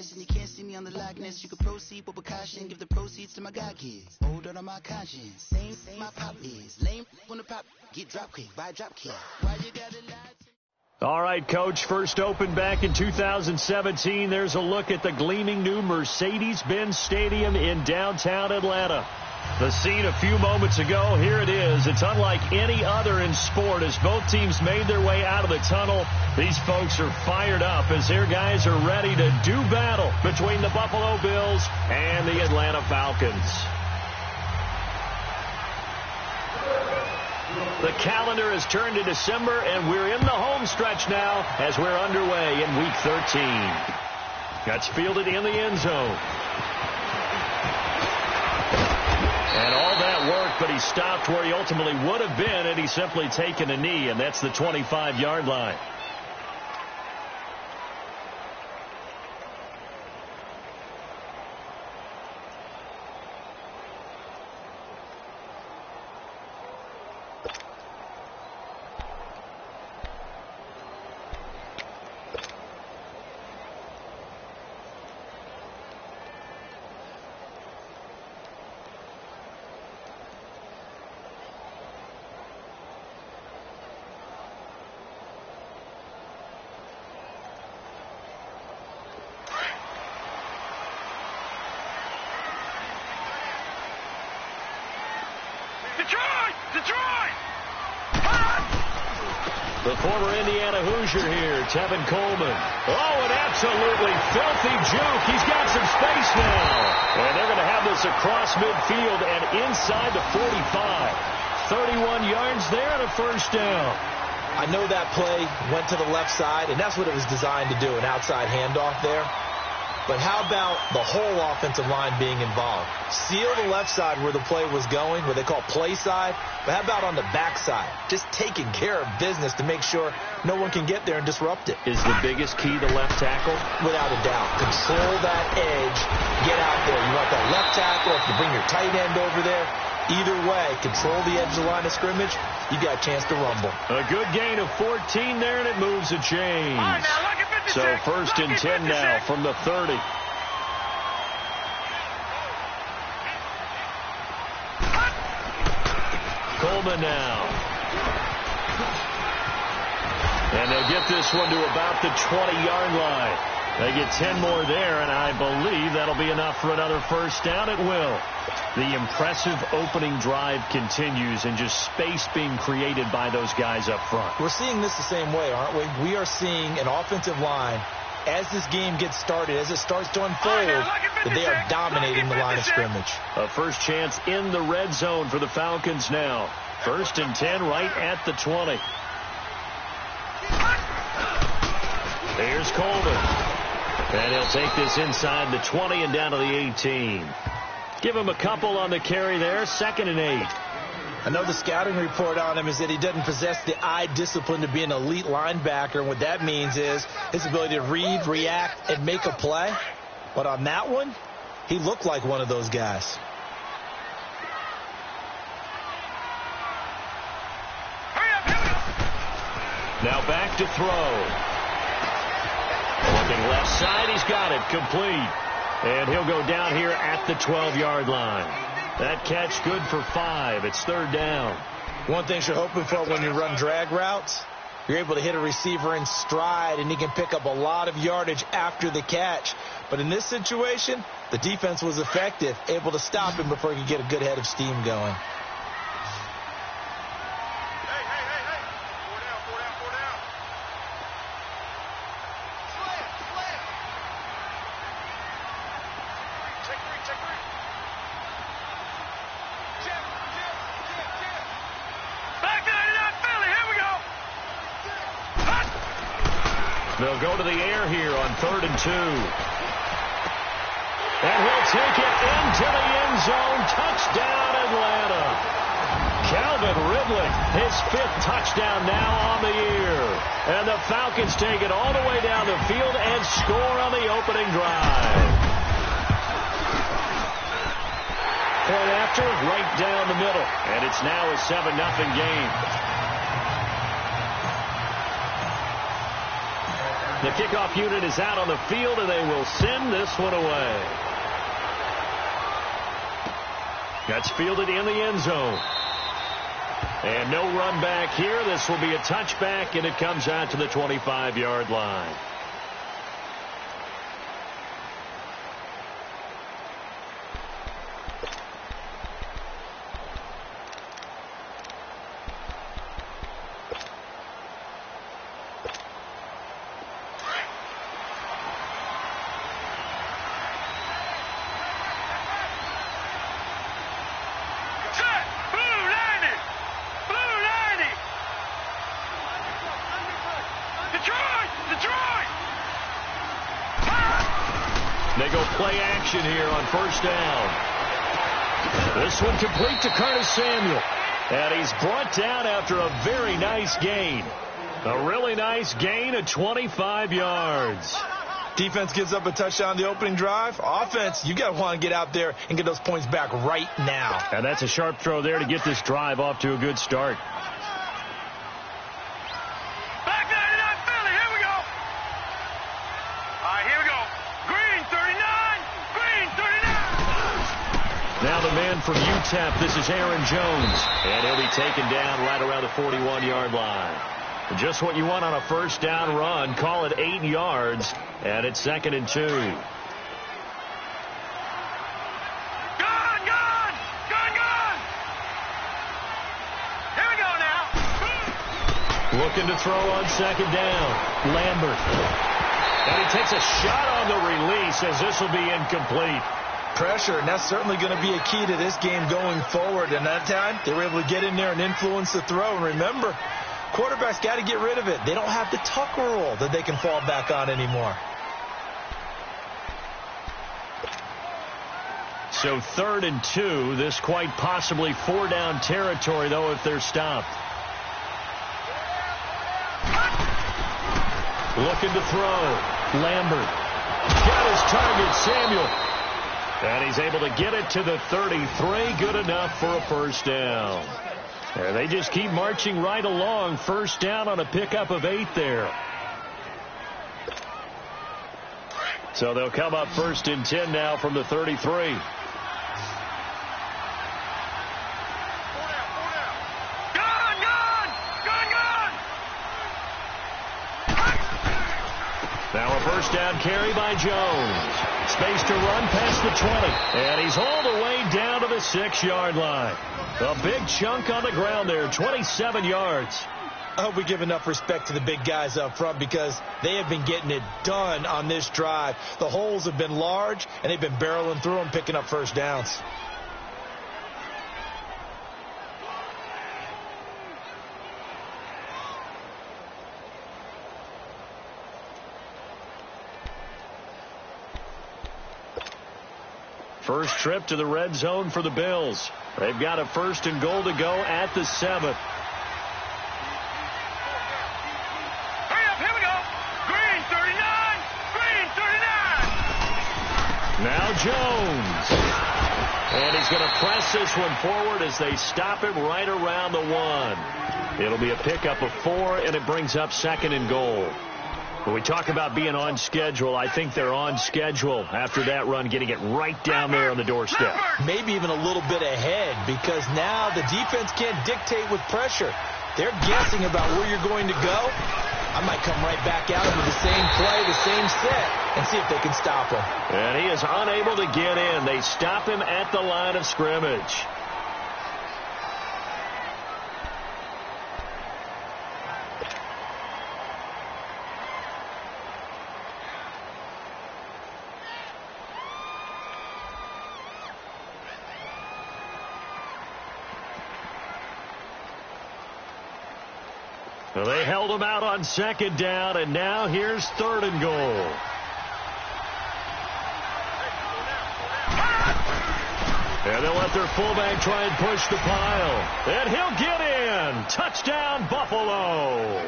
possession. You can't see me on the likeness. You can proceed with precaution. Give the proceeds to my God kids. Hold on my conscience. Same my pop is. Lame on the pop. Get drop kick. Buy drop kick. Why you gotta lie to me? All right, Coach, first opened back in 2017. There's a look at the gleaming new Mercedes-Benz Stadium in downtown Atlanta. The scene a few moments ago, here it is. It's unlike any other in sport as both teams made their way out of the tunnel. These folks are fired up as their guys are ready to do battle between the Buffalo Bills and the Atlanta Falcons. The calendar has turned to December, and we're in the home stretch now as we're underway in Week 13. That's fielded in the end zone. And all that work, but he stopped where he ultimately would have been had he simply taken a knee, and that's the 25-yard line. Detroit! The former Indiana Hoosier here, Tevin Coleman. Oh, an absolutely filthy juke. He's got some space now. And they're going to have this across midfield and inside the 45. 31 yards there and a first down. I know that play went to the left side, and that's what it was designed to do, an outside handoff there. But how about the whole offensive line being involved? Seal the left side where the play was going, where they call play side. But how about on the back side? Just taking care of business to make sure no one can get there and disrupt it. Is the biggest key the left tackle? Without a doubt. Control that edge. Get out there. You want that left tackle. If you bring your tight end over there, either way, control the edge of the line of scrimmage. You got a chance to rumble. A good gain of 14 there, and it moves a chains. All right, now, look at 56. So first and 10 now from the 30. Coleman now. And they'll get this one to about the 20-yard line. They get 10 more there, and I believe that'll be enough for another first down. It will. The impressive opening drive continues, and just space being created by those guys up front. We're seeing this the same way, aren't we? We are seeing an offensive line, as this game gets started, as it starts to unfold, that they are dominating the line of scrimmage. A first chance in the red zone for the Falcons now. First and 10 right at the 20. Here's Coleman. And he'll take this inside the 20 and down to the 18. Give him a couple on the carry there. 2nd and 8. I know the scouting report on him is that he doesn't possess the eye discipline to be an elite linebacker. And what that means is his ability to read, react, and make a play. But on that one, he looked like one of those guys. Now back to throw. Looking left side, he's got it, complete. And he'll go down here at the 12-yard line. That catch good for 5. It's 3rd down. One thing you're hoping for when you run drag routes, you're able to hit a receiver in stride, and he can pick up a lot of yardage after the catch. But in this situation, the defense was effective, able to stop him before he could get a good head of steam going. They'll go to the air here on 3rd and 2. And he'll take it into the end zone. Touchdown, Atlanta. Calvin Ridley, his 5th touchdown now on the year. And the Falcons take it all the way down the field and score on the opening drive. Point after, right down the middle. And it's now a 7-0 game. The kickoff unit is out on the field, and they will send this one away. That's fielded in the end zone. And no run back here. This will be a touchback, and it comes out to the 25-yard line. They go play action here on first down. This one complete to Curtis Samuel. And he's brought down after a very nice gain. A really nice gain of 25 yards. Defense gives up a touchdown the opening drive. Offense, you got to want to get out there and get those points back right now. And that's a sharp throw there to get this drive off to a good start. Now the man from UTEP, this is Aaron Jones. And he'll be taken down right around the 41-yard line. Just what you want on a first down run. Call it 8 yards. And it's 2nd and 2. Gone! Here we go now. Looking to throw on 2nd down. Lambert. And he takes a shot on the release as this will be incomplete. Pressure, and that's certainly going to be a key to this game going forward. And that time, they were able to get in there and influence the throw. And remember, quarterbacks got to get rid of it. They don't have the tuck rule that they can fall back on anymore. So 3rd and 2. This quite possibly 4-down territory, though, if they're stopped. Looking to throw. Lambert. Got his target, Samuel. And he's able to get it to the 33. Good enough for a first down. And they just keep marching right along. First down on a pickup of 8 there. So they'll come up 1st and 10 now from the 33. Now a first down carry by Jones. Space to run past the 20. And he's all the way down to the 6-yard line. A big chunk on the ground there, 27 yards. I hope we give enough respect to the big guys up front because they have been getting it done on this drive. The holes have been large, and they've been barreling through them, picking up first downs. First trip to the red zone for the Bills. They've got a 1st and goal to go at the 7. Hurry up, here we go. Green 39, green 39. Now Jones. And he's going to press this one forward as they stop him right around the 1. It'll be a pickup of 4, and it brings up 2nd and goal. When we talk about being on schedule, I think they're on schedule after that run, getting it right down there on the doorstep. Maybe even a little bit ahead because now the defense can't dictate with pressure. They're guessing about where you're going to go. I might come right back out into the same play, the same set, and see if they can stop him. And he is unable to get in. They stop him at the line of scrimmage. Well, they held him out on 2nd down, and now here's 3rd and goal. And they'll let their fullback try and push the pile. And he'll get in. Touchdown, Buffalo.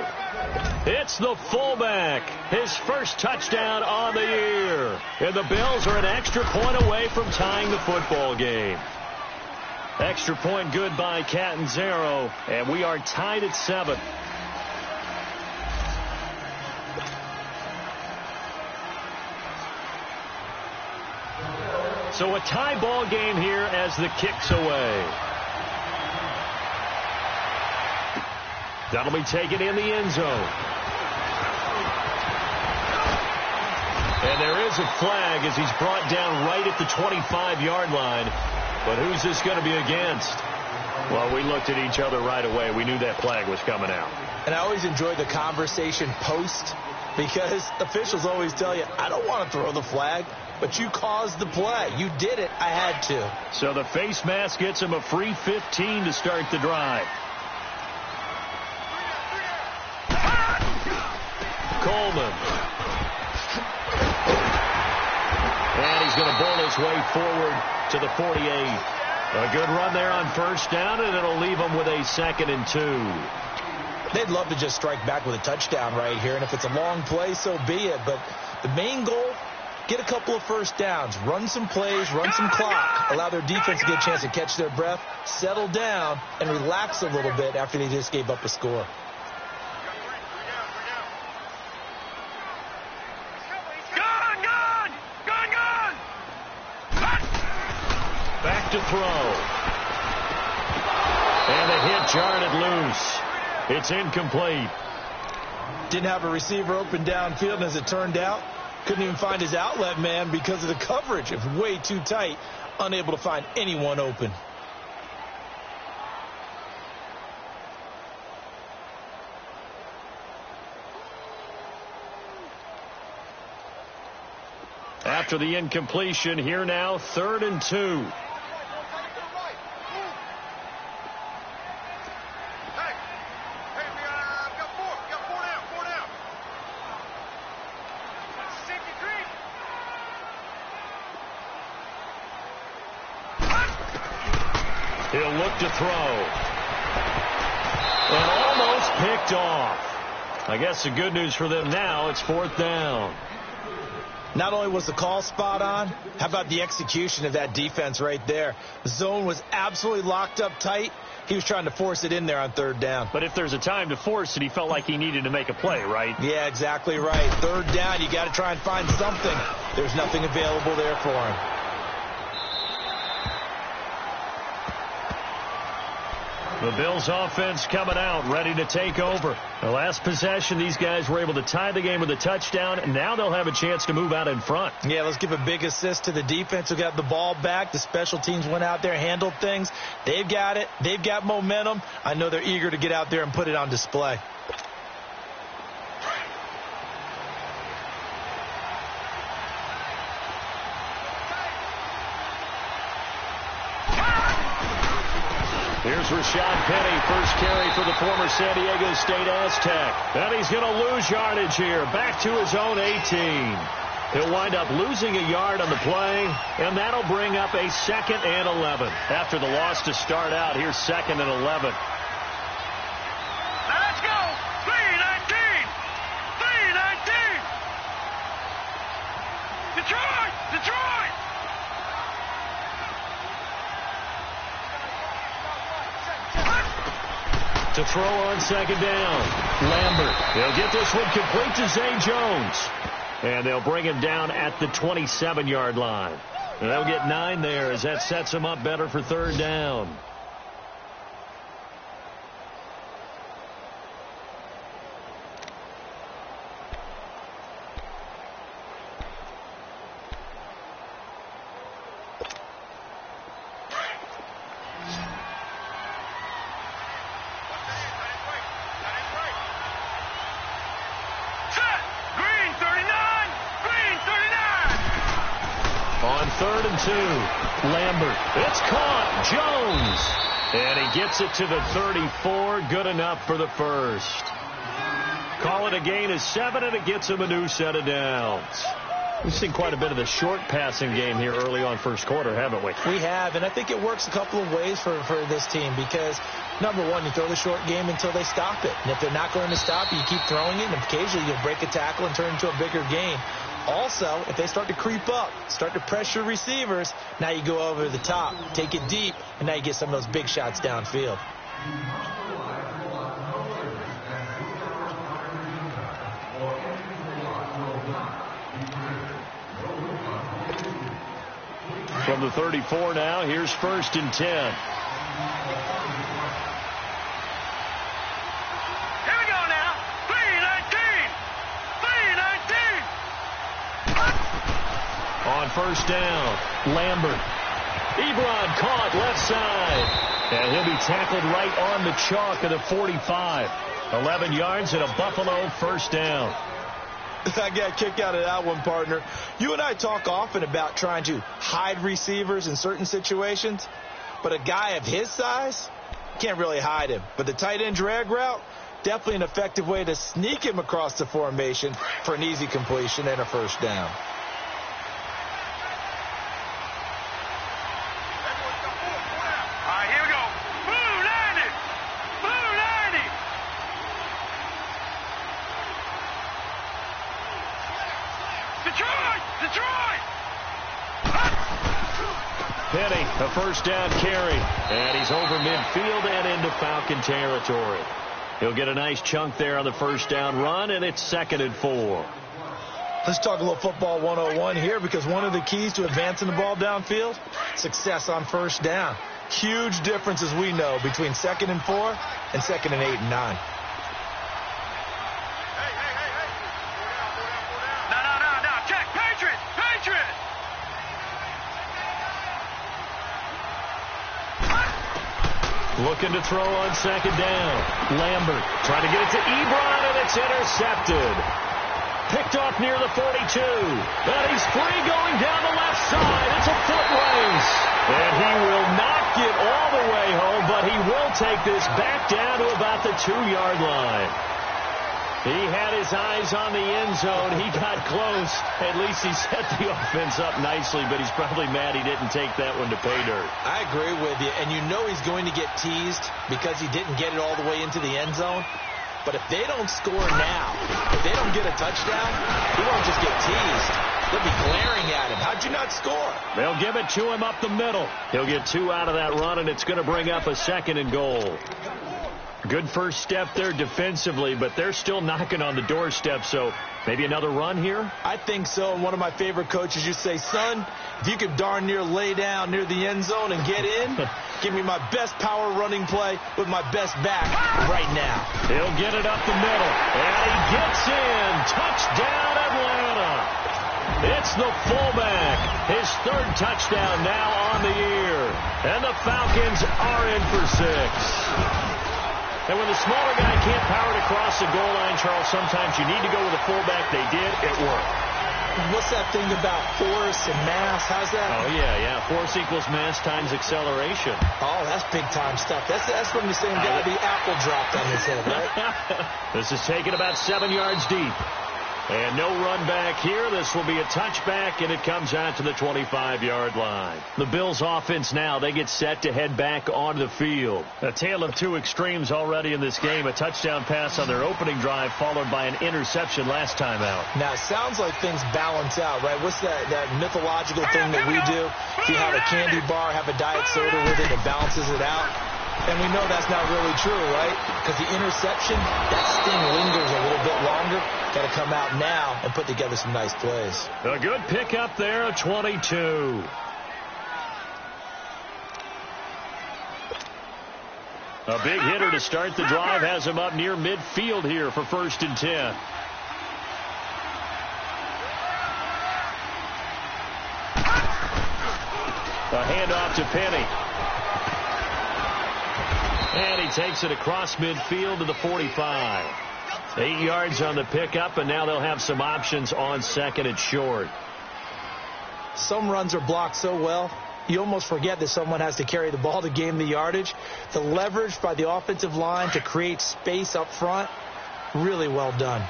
It's the fullback. His first touchdown on the year. And the Bills are an extra point away from tying the football game. Extra point good by Catanzaro, and we are tied at 7. So a tie ball game here as the kick's away. That'll be taken in the end zone. And there is a flag as he's brought down right at the 25-yard line. But who's this going to be against? Well, we looked at each other right away. We knew that flag was coming out. And I always enjoy the conversation post because officials always tell you, I don't want to throw the flag, but you caused the play. You did it. I had to. So the face mask gets him a free 15 to start the drive. Coleman. And he's going to bowl his way forward to the 48. A good run there on first down, and it'll leave them with a 2nd and 2. They'd love to just strike back with a touchdown right here, and if it's a long play, so be it. But the main goal, get a couple of first downs, run some plays, run some clock, allow their defense to get a chance to catch their breath, settle down, and relax a little bit after they just gave up a score. Back to throw. And the hit jarred loose. It's incomplete. Didn't have a receiver open downfield, and as it turned out, couldn't even find his outlet man because of the coverage. It was way too tight, unable to find anyone open. After the incompletion, here now, 3rd and 2. He'll look to throw. And almost picked off. I guess the good news for them now, it's 4th down. Not only was the call spot on, how about the execution of that defense right there? The zone was absolutely locked up tight. He was trying to force it in there on 3rd down. But if there's a time to force it, he felt like he needed to make a play, right? Yeah, exactly right. 3rd down, you got to try and find something. There's nothing available there for him. The Bills offense coming out, ready to take over. The last possession, these guys were able to tie the game with a touchdown, and now they'll have a chance to move out in front. Yeah, let's give a big assist to the defense who got the ball back. The special teams went out there, handled things. They've got it. They've got momentum. I know they're eager to get out there and put it on display. Here's Rashad Penny, first carry for the former San Diego State Aztec. And he's going to lose yardage here, back to his own 18. He'll wind up losing a yard on the play, and that'll bring up a 2nd and 11. After the loss to start out, here's 2nd and 11. Let's go! 3-19! 3-19! Detroit! Detroit! To throw on 2nd down. Lambert. He'll get this one complete to Zay Jones. And they'll bring him down at the 27-yard line. And they'll get 9 there as that sets him up better for 3rd down. On 3rd and 2, Lambert. It's caught. Jones. And he gets it to the 34. Good enough for the first. Call it a gain of 7, and it gets him a new set of downs. We've seen quite a bit of the short passing game here early on first quarter, haven't we? We have, and I think it works a couple of ways for this team because, number one, you throw the short game until they stop it. And if they're not going to stop it, you keep throwing it, and occasionally you'll break a tackle and turn it into a bigger gain. Also, if they start to creep up, start to pressure receivers, now you go over the top, take it deep, and now you get some of those big shots downfield. From the 34 now, here's 1st and 10. Here we go now. 3-19. 3-19. On 1st down, Lambert. Ebron caught left side. And he'll be tackled right on the chalk of the 45. 11 yards and a Buffalo 1st down. I got a kick out of that one, partner. You and I talk often about trying to hide receivers in certain situations, but a guy of his size, can't really hide him. But the tight end drag route, definitely an effective way to sneak him across the formation for an easy completion and a 1st down. Penny, a 1st down carry. And he's over midfield and into Falcon territory. He'll get a nice chunk there on the 1st down run, and it's 2nd and 4. Let's talk a little football 101 here, because one of the keys to advancing the ball downfield, success on 1st down. Huge difference, as we know, between 2nd and 4 and 2nd and 8 and 9. Looking to throw on 2nd down. Lambert trying to get it to Ebron, and it's intercepted. Picked off near the 42. And he's free going down the left side. It's a foot race. And he will not get all the way home, but he will take this back down to about the 2-yard line. He had his eyes on the end zone. He got close. At least he set the offense up nicely, but he's probably mad he didn't take that one to pay dirt. I agree with you, and you know he's going to get teased because he didn't get it all the way into the end zone. But if they don't score now, if they don't get a touchdown, he won't just get teased. They'll be glaring at him. How'd you not score? They'll give it to him up the middle. He'll get 2 out of that run, and it's going to bring up a 2nd and goal. Good first step there defensively, but they're still knocking on the doorstep, so maybe another run here? I think so, and one of my favorite coaches used to say, son, if you could darn near lay down near the end zone and get in, give me my best power running play with my best back right now. He'll get it up the middle, and he gets in. Touchdown, Atlanta. It's the fullback. His 3rd touchdown now on the year, and the Falcons are in for 6. And when the smaller guy can't power it across the goal line, Charles, sometimes you need to go with a fullback. They did. It worked. What's that thing about force and mass? How's that? Oh, yeah. Force equals mass times acceleration. Oh, that's big-time stuff. That's from the same guy the apple dropped on his head, right? This is taken about 7 yards deep. And no run back here. This will be a touchback, and it comes out to the 25-yard line. The Bills' offense now, they get set to head back onto the field. A tale of 2 extremes already in this game. A touchdown pass on their opening drive, followed by an interception last time out. Now, it sounds like things balance out, right? What's that mythological thing that we do? If you have a candy bar, have a diet soda with it, it balances it out. And we know that's not really true, right? Because the interception, that sting lingers a little bit longer. Got to come out now and put together some nice plays. A good pickup there, 22. A big hitter to start the drive has him up near midfield here for 1st and 10. A handoff to Penny. And he takes it across midfield to the 45. 8 yards on the pickup, and now they'll have some options on 2nd and short. Some runs are blocked so well, you almost forget that someone has to carry the ball to gain the yardage. The leverage by the offensive line to create space up front, really well done.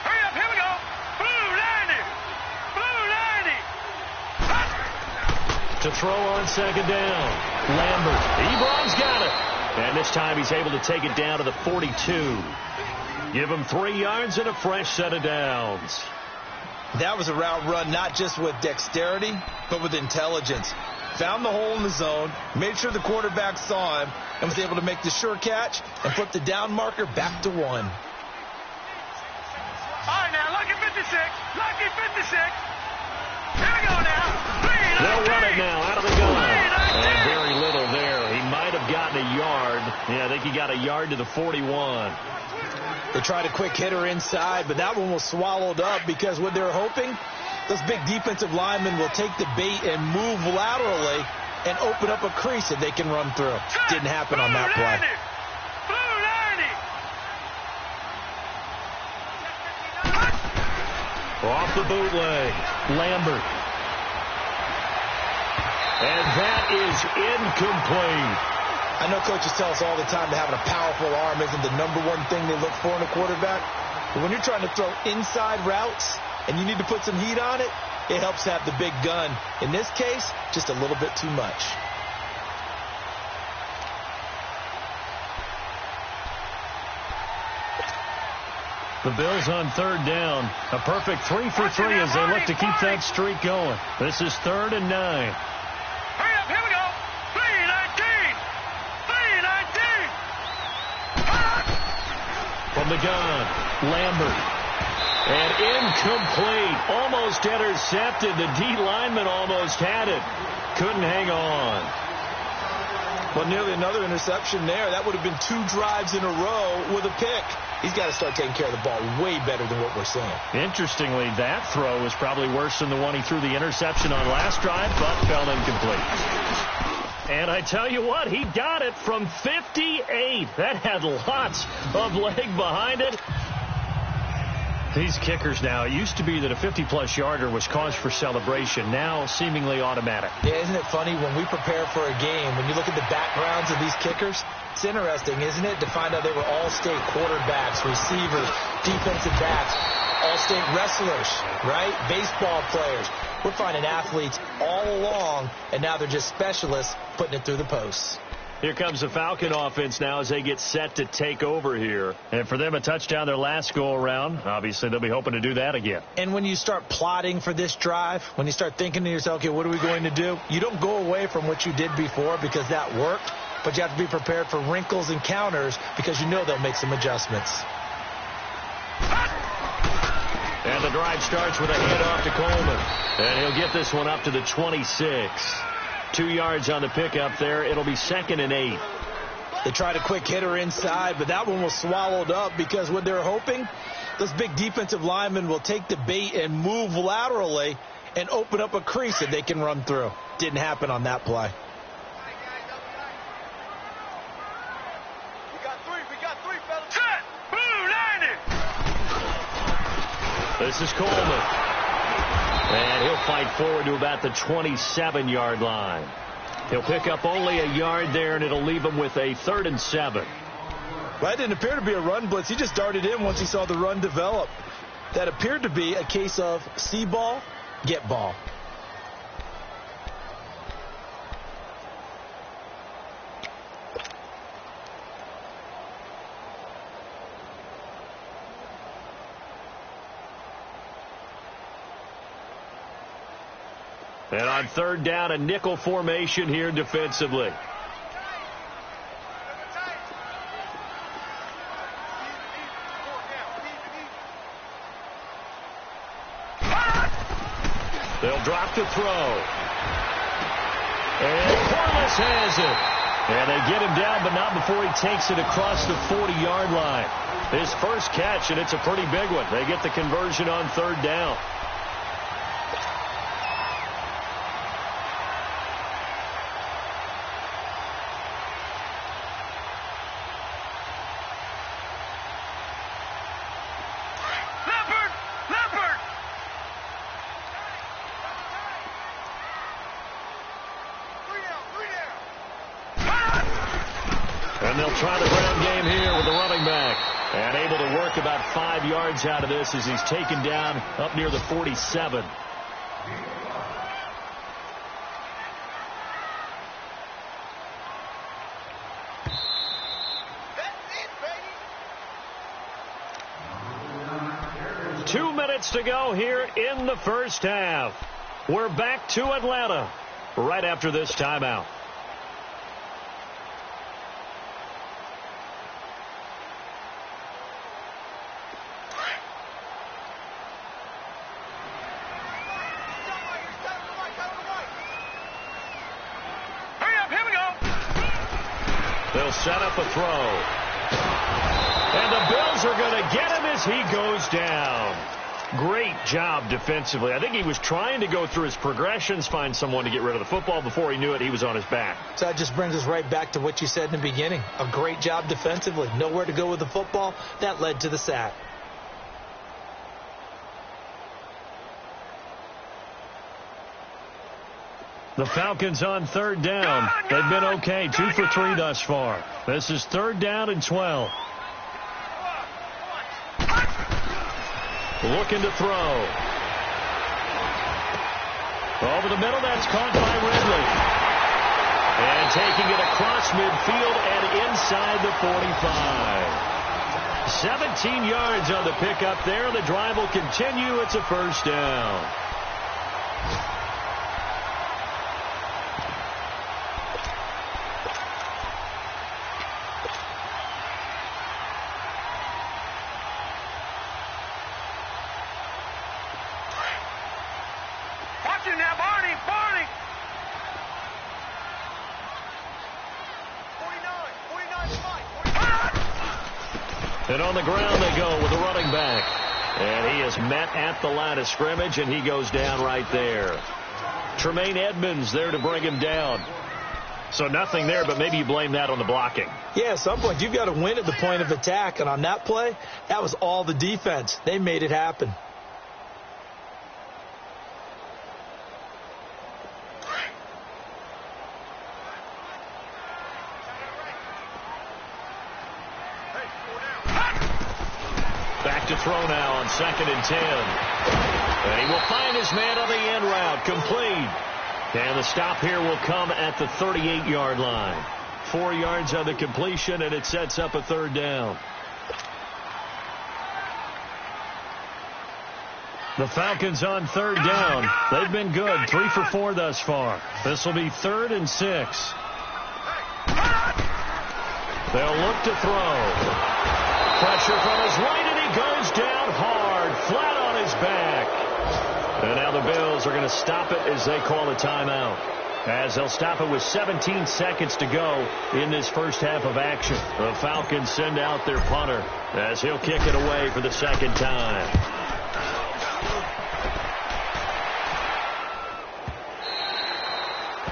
Hurry up, here we go. Blue 90. To throw on 2nd down. Lambert. Ebron's got it. And this time he's able to take it down to the 42. Give him 3 yards and a fresh set of downs. That was a route run not just with dexterity, but with intelligence. Found the hole in the zone, made sure the quarterback saw him, and was able to make the sure catch and flip the down marker back to 1. All right, now, lucky 56. Lucky 56. he got a yard to the 41. They tried a quick hitter inside, but that one was swallowed up because what they're hoping, those big defensive linemen will take the bait and move laterally and open up a crease that they can run through. Didn't happen on that play. Off the bootleg, Lambert. And that is incomplete. I know coaches tell us all the time that having a powerful arm isn't the number one thing they look for in a quarterback. But when you're trying to throw inside routes and you need to put some heat on it, it helps have the big gun. In this case, just a little bit too much. The Bills on third down. A perfect 3 for 3 as they look to keep that streak going. This is 3rd and 9. Hurry up, here we go. 3-19. 3-19. From the gun, Lambert. And incomplete. Almost intercepted. The D lineman almost had it. Couldn't hang on. Well, nearly another interception there. That would have been 2 drives in a row with a pick. He's got to start taking care of the ball way better than what we're seeing. Interestingly, that throw was probably worse than the one he threw the interception on last drive, but fell incomplete. And I tell you what, he got it from 58. That had lots of leg behind it. These kickers now, it used to be that a 50-plus yarder was cause for celebration. Now, seemingly automatic. Yeah, isn't it funny when we prepare for a game, when you look at the backgrounds of these kickers, it's interesting, isn't it, to find out they were all-state quarterbacks, receivers, defensive backs, all-state wrestlers, right? Baseball players. We're finding athletes all along, and now they're just specialists putting it through the posts. Here comes the Falcon offense now as they get set to take over here. And for them, a touchdown their last go-around. Obviously, they'll be hoping to do that again. And when you start plotting for this drive, when you start thinking to yourself, okay, what are we going to do? You don't go away from what you did before because that worked, but you have to be prepared for wrinkles and counters because you know they'll make some adjustments. And the drive starts with a handoff to Coleman. And he'll get this one up to the 26. 2 yards on the pickup there. It'll be 2nd and 8. They tried a quick hitter inside, but that one was swallowed up because what they're hoping, those big defensive linemen will take the bait and move laterally and open up a crease that they can run through. Didn't happen on that play. We got three, fellas. Set! Blue 90! This is Coleman. And he'll fight forward to about the 27-yard line. He'll pick up only a yard there, and it'll leave him with a 3rd and 7. Well, that didn't appear to be a run blitz. He just darted in once he saw the run develop. That appeared to be a case of see ball, get ball. And on 3rd down, a nickel formation here defensively. They'll drop the throw. And Corliss has it. And they get him down, but not before he takes it across the 40-yard line. His first catch, and it's a pretty big one. They get the conversion on 3rd down. And they'll try the ground game here with the running back. And able to work about 5 yards out of this as he's taken down up near the 47. That's it, baby. 2 minutes to go here in the first half. We're back to Atlanta right after this timeout. set up a throw. And the Bills are going to get him as he goes down. Great job defensively. I think he was trying to go through his progressions, find someone to get rid of the football. Before he knew it, he was on his back. So that just brings us right back to what you said in the beginning. A great job defensively. Nowhere to go with the football. That led to the sack. The Falcons on third down. They've been okay. 2 for 3 thus far. This is 3rd down and 12. Looking to throw. Over the middle, that's caught by Ridley. And taking it across midfield and inside the 45. 17 yards on the pickup there. The drive will continue. It's a 1st down. Now, Barney! 49, And on the ground they go with the running back. And he is met at the line of scrimmage, and he goes down right there. Tremaine Edmonds there to bring him down. So nothing there, but maybe you blame that on the blocking. Yeah, at some point you've got to win at the point of attack. And on that play, that was all the defense. They made it happen. Back to throw now on 2nd and 10. And he will find his man on the end route. Complete. And the stop here will come at the 38-yard line. 4 yards on the completion, and it sets up a 3rd down. The Falcons on 3rd down. They've been good. 3 for 4 thus far. This will be 3rd and 6. They'll look to throw. Pressure from his right, and he goes down hard, flat on his back. And now the Bills are going to stop it as they call a timeout. As they'll stop it with 17 seconds to go in this first half of action. The Falcons send out their punter as he'll kick it away for the 2nd time.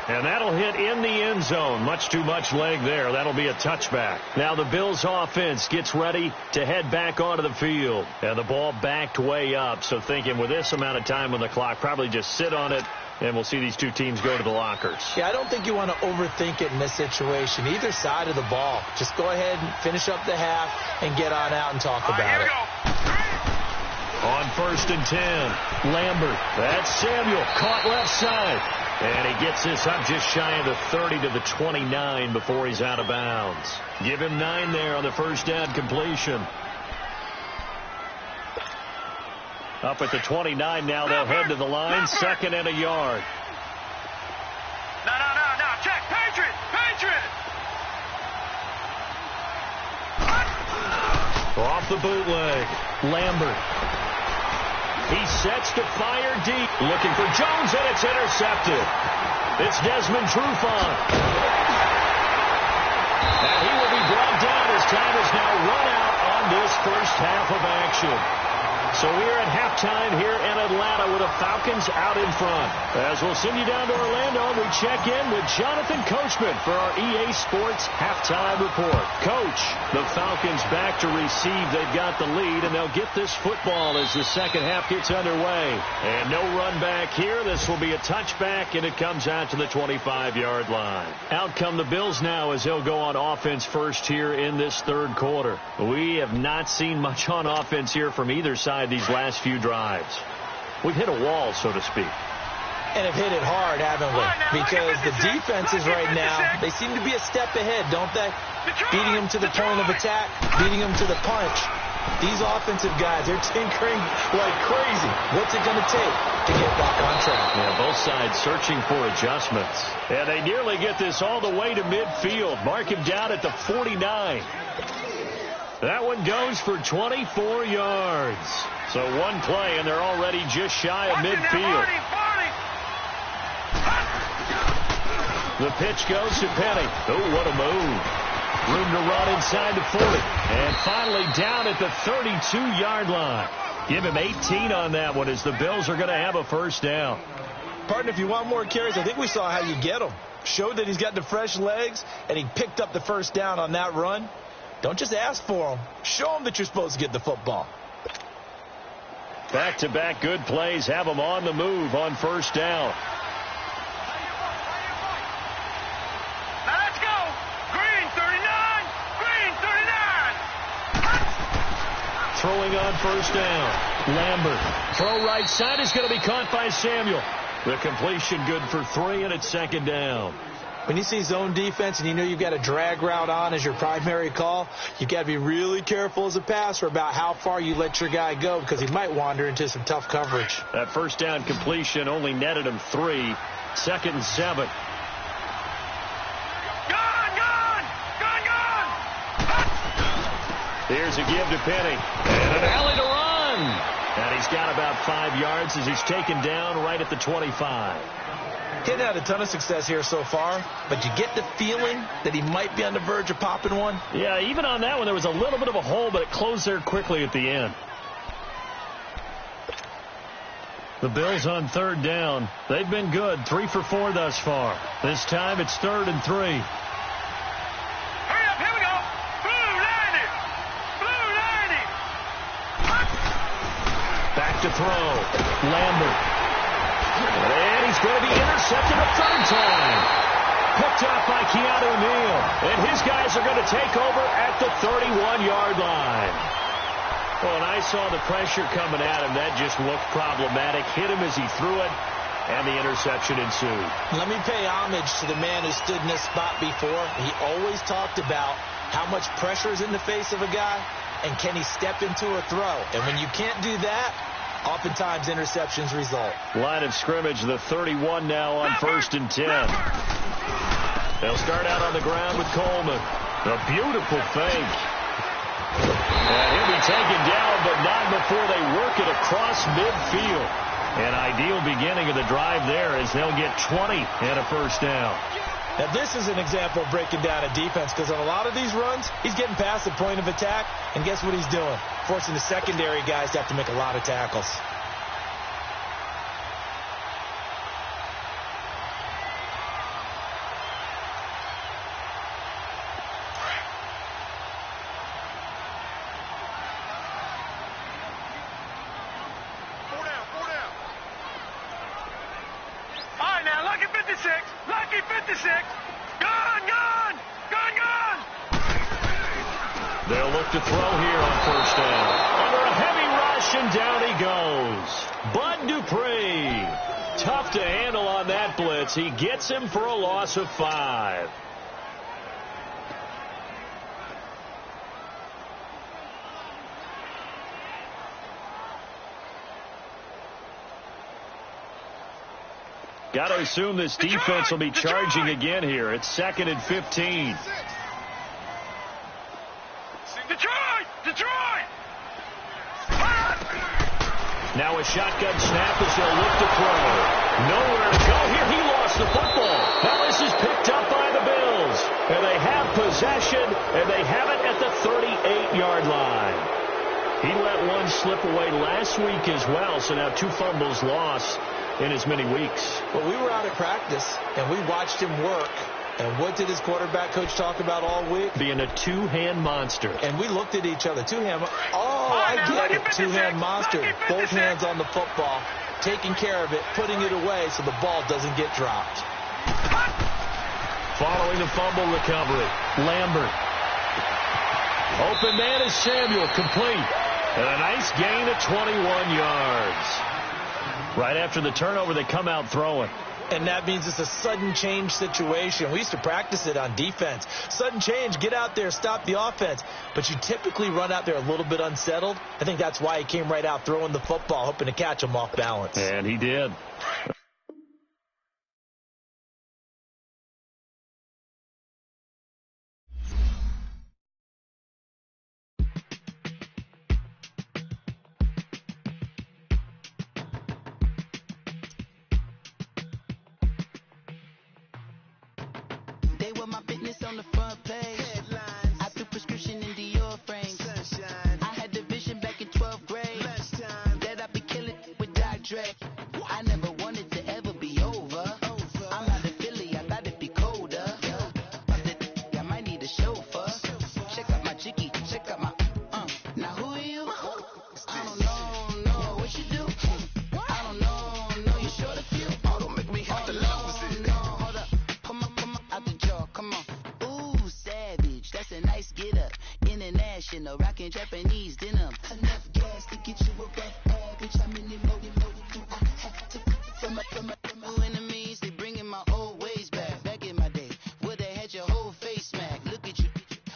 And that'll hit in the end zone. Much too much leg there. That'll be a touchback. Now the Bills offense gets ready to head back onto the field. And the ball backed way up. So thinking with this amount of time on the clock, probably just sit on it, and we'll see these two teams go to the lockers. Yeah, I don't think you want to overthink it in this situation. Either side of the ball. Just go ahead and finish up the half and get on out and talk about it. On 1st and 10, Lambert. That's Samuel. Caught left side. And he gets this up just shy of the 30 to the 29 before he's out of bounds. Give him 9 there on the 1st down completion. Up at the 29 now, they'll head to the line. 2nd and a yard. No. Check. Patriot. Off the bootleg. Lambert. He sets to fire deep. Looking for Jones, and it's intercepted. It's Desmond Trufant. And he will be brought down as time is now run out on this first half of action. So we're at halftime here in Atlanta with the Falcons out in front. As we'll send you down to Orlando, we check in with Jonathan Coachman for our EA Sports halftime report. Coach, the Falcons back to receive. They've got the lead, and they'll get this football as the second half gets underway. And no run back here. This will be a touchback, and it comes out to the 25-yard line. Out come the Bills now as they'll go on offense first here in this 3rd quarter. We have not seen much on offense here from either side these last few drives. We've hit a wall, so to speak. And have hit it hard, haven't we? Because the defenses right now, they seem to be a step ahead, don't they? Beating them to the point of attack, beating them to the punch. These offensive guys, they're tinkering like crazy. What's it going to take to get back on track? Yeah, both sides searching for adjustments. And they nearly get this all the way to midfield. Mark him down at the 49. That one goes for 24 yards. So one play, and they're already just shy of midfield. The pitch goes to Penny. Oh, what a move. Room to run inside the 40. And finally down at the 32-yard line. Give him 18 on that one as the Bills are going to have a first down. Partner, if you want more carries, I think we saw how you get them. Showed that he's got the fresh legs, and he picked up the first down on that run. Don't just ask for them. Show them that you're supposed to get the football. Back-to-back good plays have them on the move on first down. Now let's go. Green 39. Green 39. Throwing on first down. Lambert. Throw right side is going to be caught by Samuel. The completion good for 3, and it's second down. When you see zone defense and you know you've got a drag route on as your primary call, you've got to be really careful as a passer about how far you let your guy go because he might wander into some tough coverage. That first down completion only netted him 3. Second and 7. Gone. Here's a give to Penny. And an alley to run. And he's got about 5 yards as he's taken down right at the 25. He hadn't had a ton of success here so far, but you get the feeling that he might be on the verge of popping one. Yeah, even on that one, there was a little bit of a hole, but it closed there quickly at the end. The Bills on third down. They've been good, 3 for 4 thus far. This time it's 3rd and 3. Hurry up, here we go. Blue 90. Back to throw. Lambert. And he's going to be intercepted a 3rd time. Picked off by Keanu Neal. And his guys are going to take over at the 31-yard line. Well, and I saw the pressure coming at him. That just looked problematic. Hit him as he threw it, and the interception ensued. Let me pay homage to the man who stood in this spot before. He always talked about how much pressure is in the face of a guy, and can he step into a throw. And when you can't do that, oftentimes interceptions result. Line of scrimmage, the 31 now on 1st and 10. They'll start out on the ground with Coleman. A beautiful fake. And he'll be taken down, but not before they work it across midfield. An ideal beginning of the drive there as they'll get 20 and a first down. Now, this is an example of breaking down a defense because on a lot of these runs, he's getting past the point of attack, and guess what he's doing? Forcing the secondary guys to have to make a lot of tackles. Four down. All right, now, lucky 56. Lucky 56. Gone. They'll look to throw here on first down. Under a heavy rush, and down he goes. Bud Dupree. Tough to handle on that blitz. He gets him for a loss of 5. Got to assume this defense will be charging again here. It's 2nd and 15. Detroit! Now a shotgun snap as they'll look to throw. Nowhere to go here. He lost the football. Now this is picked up by the Bills. And they have possession, and they have it at the 38-yard line. He let one slip away last week as well, so now 2 fumbles lost in as many weeks. Well, we were out at practice, and we watched him work. And what did his quarterback coach talk about all week? Being a 2-hand monster. And we looked at each other. 2-hand. Oh, I get it. 2-hand monster. Both hands on the football, taking care of it, putting it away so the ball doesn't get dropped. Following the fumble recovery, Lambert. Open man is Samuel, complete. And a nice gain of 21 yards. Right after the turnover, they come out throwing. And that means it's a sudden change situation. We used to practice it on defense. Sudden change, get out there, stop the offense. But you typically run out there a little bit unsettled. I think that's why he came right out throwing the football, hoping to catch him off balance. And he did. They were my business on the front page. Headline. Dre. I never wanted to ever be over. I'm out of Philly, I thought it'd be colder. I might need a chauffeur. Check out my jiggy, check out my now who are you? I don't know what you do. I don't know you short a few. Oh, don't make me have to lose it. No, hold up, come on, out the jaw, come on. Ooh, savage, that's a nice get up. International, rockin' Japanese denim. Enough gas to get you a rough average. How many more do I have to from my enemies? They bringing my old ways back in my day. Where they had your whole face smacked. Look at you,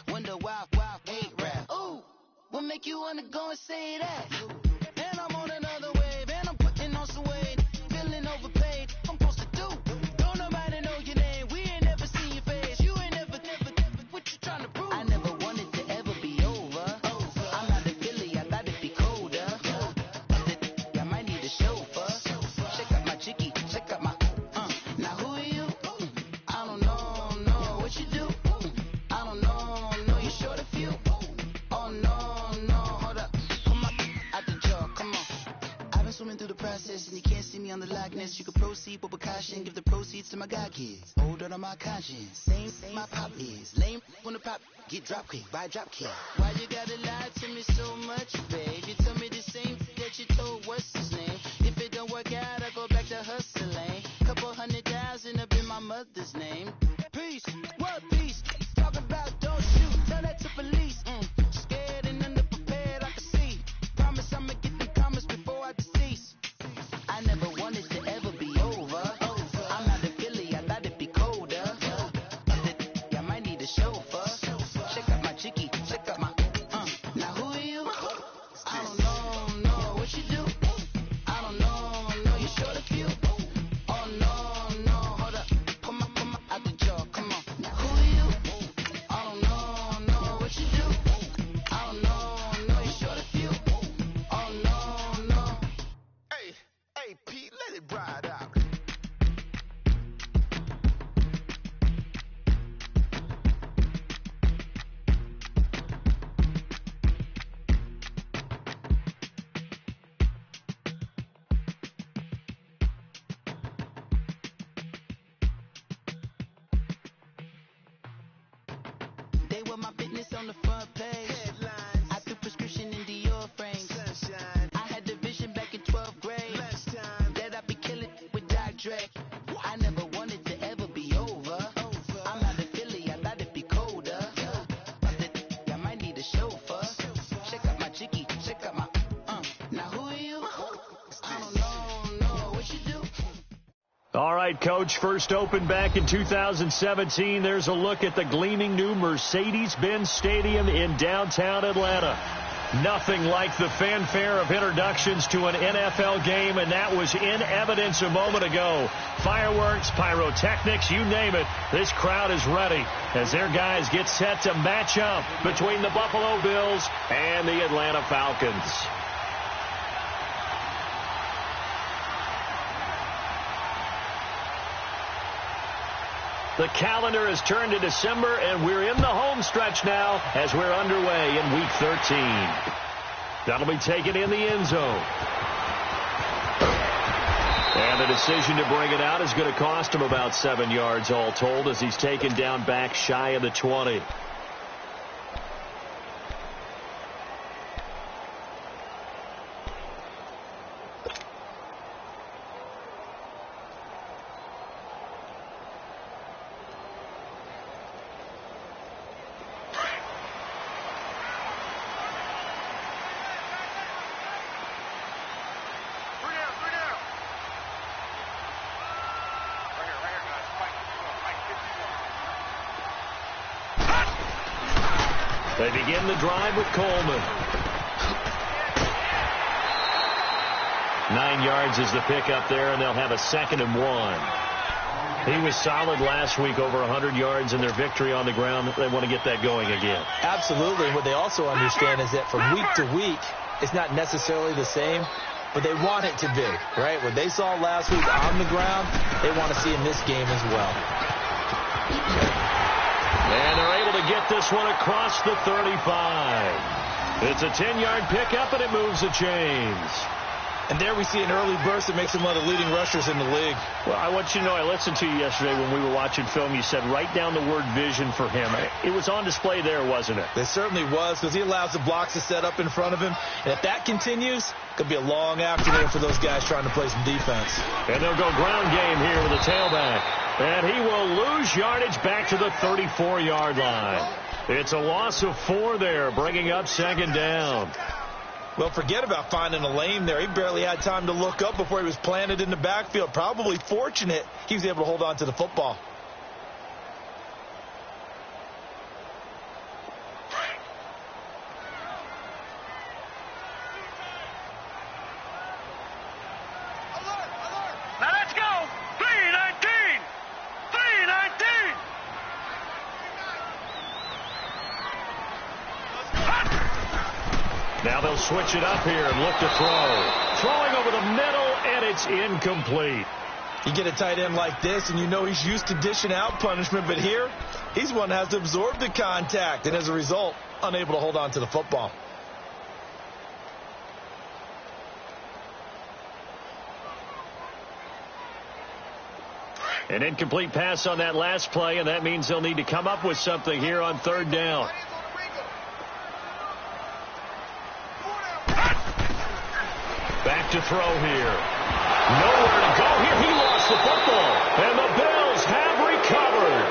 wonder why hate rap. Ooh, what make you wanna go and say that? And I'm on another wave, and I'm putting on some weight. Feeling overpaid, I'm supposed to do. Don't nobody know your name, we ain't never seen your face. You ain't never, what you trying to prove? I never wanted to ever be over. I'm out of Philly, I thought it'd be colder. I might need a chauffeur. Check out my jiggy, check out my now who are you? I don't know what you do. I don't know you short a few. Oh no, hold up, come on, out the jaw, come on. I've been swimming through the process and you can't see me on the Loch Ness. You can proceed with caution, give the proceeds to my god kids. Older on my conscience, same my pop is. Lame when the pop get drop quick, buy drop kick. Why you gotta lie to me so much, babe? You tell me the same that you told what's his name. If it don't work out, I go back to hustling. Couple 100,000 up in my mother's name. Peace, what peace? Talk about don't shoot, tell that to police. Scared and underprepared, I can see. Promise I'ma get the comments before I decease. I never wanted to ever be over. I'm out of Philly, I thought it'd be colder. I might need a chauffeur. Check out my jiggy, check out my now who are you? I don't know what you do. I don't know you short a few. Oh no, hold up, come on, out the jaw, come on. Now who are you? I don't know what you do. I don't know you short a few. Oh no. Hey, Pete, let it ride out. They were my business on the front page. Headlines, I threw prescription in Dior frames. sunshine, I had the vision back in 12th grade lunchtime. that I'd be killing with Dr. Dre. I never wanted to ever be over. I'm out of Philly, I thought it'd be colder. I might need a chauffeur. Check out my jiggy, check out my now who are you? I don't know what you do. All right, Coach, first opened back in 2017. There's a look at the gleaming new Mercedes-Benz Stadium in downtown Atlanta. Nothing like the fanfare of introductions to an NFL game, and that was in evidence a moment ago. Fireworks, pyrotechnics, you name it. This crowd is ready as their guys get set to match up between the Buffalo Bills and the Atlanta Falcons. The calendar has turned to December, and we're in the home stretch now as we're underway in Week 13. That'll be taken in the end zone. And the decision to bring it out is going to cost him about 7 yards all told as he's taken down back shy of the 20. They begin the drive with Coleman. 9 yards is the pickup there, and they'll have a 2nd and 1. He was solid last week, over 100 yards in their victory on the ground. They want to get that going again. Absolutely. What they also understand is that from week to week, it's not necessarily the same, but they want it to be, right? What they saw last week on the ground, they want to see in this game as well. And they're able to get this one across the 35. It's a 10-yard pickup, and it moves the chains. And there we see an early burst that makes him one of the leading rushers in the league. Well, I want you to know, I listened to you yesterday when we were watching film. You said write down the word vision for him. It was on display there, wasn't it? It certainly was, because he allows the blocks to set up in front of him. And if that continues, it could be a long afternoon for those guys trying to play some defense. And they'll go ground game here with a tailback. And he will lose yardage back to the 34-yard line. It's a loss of 4 there, bringing up second down. Well, forget about finding a lane there. He barely had time to look up before he was planted in the backfield. Probably fortunate he was able to hold on to the football. Now let's go. 319. 319. Now they'll switch it up here and look to throw. Throwing over the middle, and it's incomplete. You get a tight end like this, and you know he's used to dishing out punishment, but here, he's one that has to absorb the contact, and as a result, unable to hold on to the football. An incomplete pass on that last play, and that means they'll need to come up with something here on third down. Back to throw here. Nowhere to go here. He lost the football. And the Bills have recovered.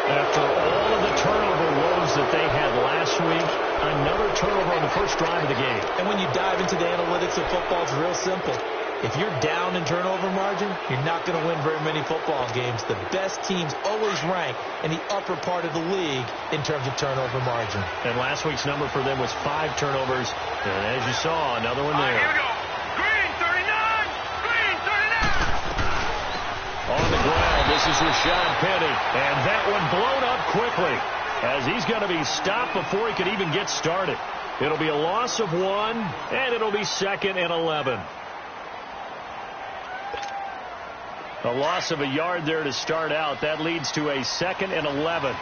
After all of the turnover woes that they had last week, another turnover on the first drive of the game. And when you dive into the analytics of football, it's real simple. If you're down in turnover margin, you're not going to win very many football games. The best teams always rank in the upper part of the league in terms of turnover margin. And last week's number for them was 5 turnovers. And as you saw, another one there. Here we go. Green 39. Green 39. On the ground, this is Rashad Penny. And that one blown up quickly as he's going to be stopped before he could even get started. It'll be a loss of 1, and it'll be 2nd and 11. A loss of a yard there to start out. That leads to a 2nd and 11.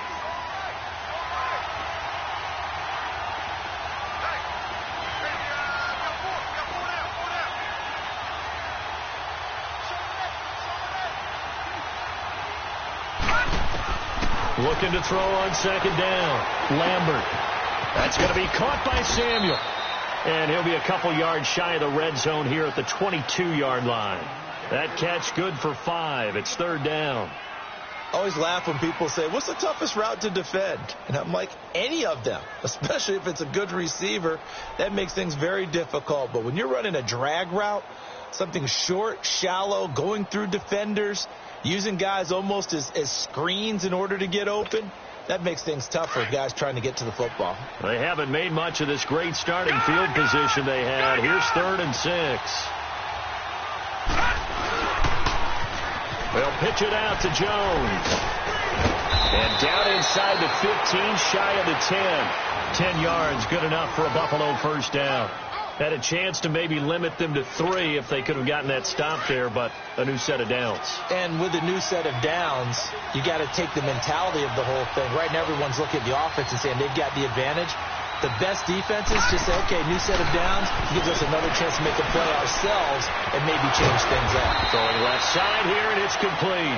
Looking to throw on second down. Lambert. That's going to be caught by Samuel. And he'll be a couple yards shy of the red zone here at the 22-yard line. That catch good for 5. It's third down. I always laugh when people say, what's the toughest route to defend? And I'm like, any of them, especially if it's a good receiver. That makes things very difficult. But when you're running a drag route, something short, shallow, going through defenders, using guys almost as screens in order to get open, that makes things tough for guys trying to get to the football. They haven't made much of this great starting field position they had. Here's 3rd and 6. They'll pitch it out to Jones. And down inside the 15, shy of the 10. 10 yards, good enough for a Buffalo first down. Had a chance to maybe limit them to 3 if they could have gotten that stop there, but a new set of downs. And with a new set of downs, you got to take the mentality of the whole thing. Right now, everyone's looking at the offense and saying they've got the advantage. The best defenses just say, okay, new set of downs, gives us another chance to make a play ourselves and maybe change things up. Throwing left side here, and it's complete.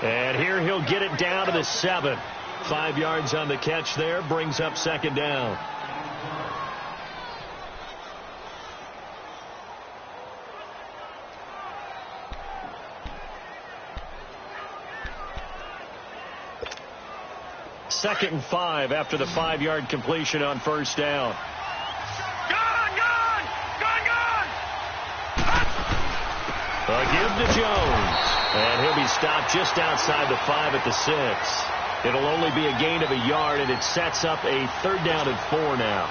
And here he'll get it down to the 7. 5 yards on the catch there, brings up second down. Second and 5 after the 5-yard completion on first down. Gone, gone, gone, gone. A give to Jones. And he'll be stopped just outside the 5 at the 6. It'll only be a gain of a yard, and it sets up a 3rd down and 4 now.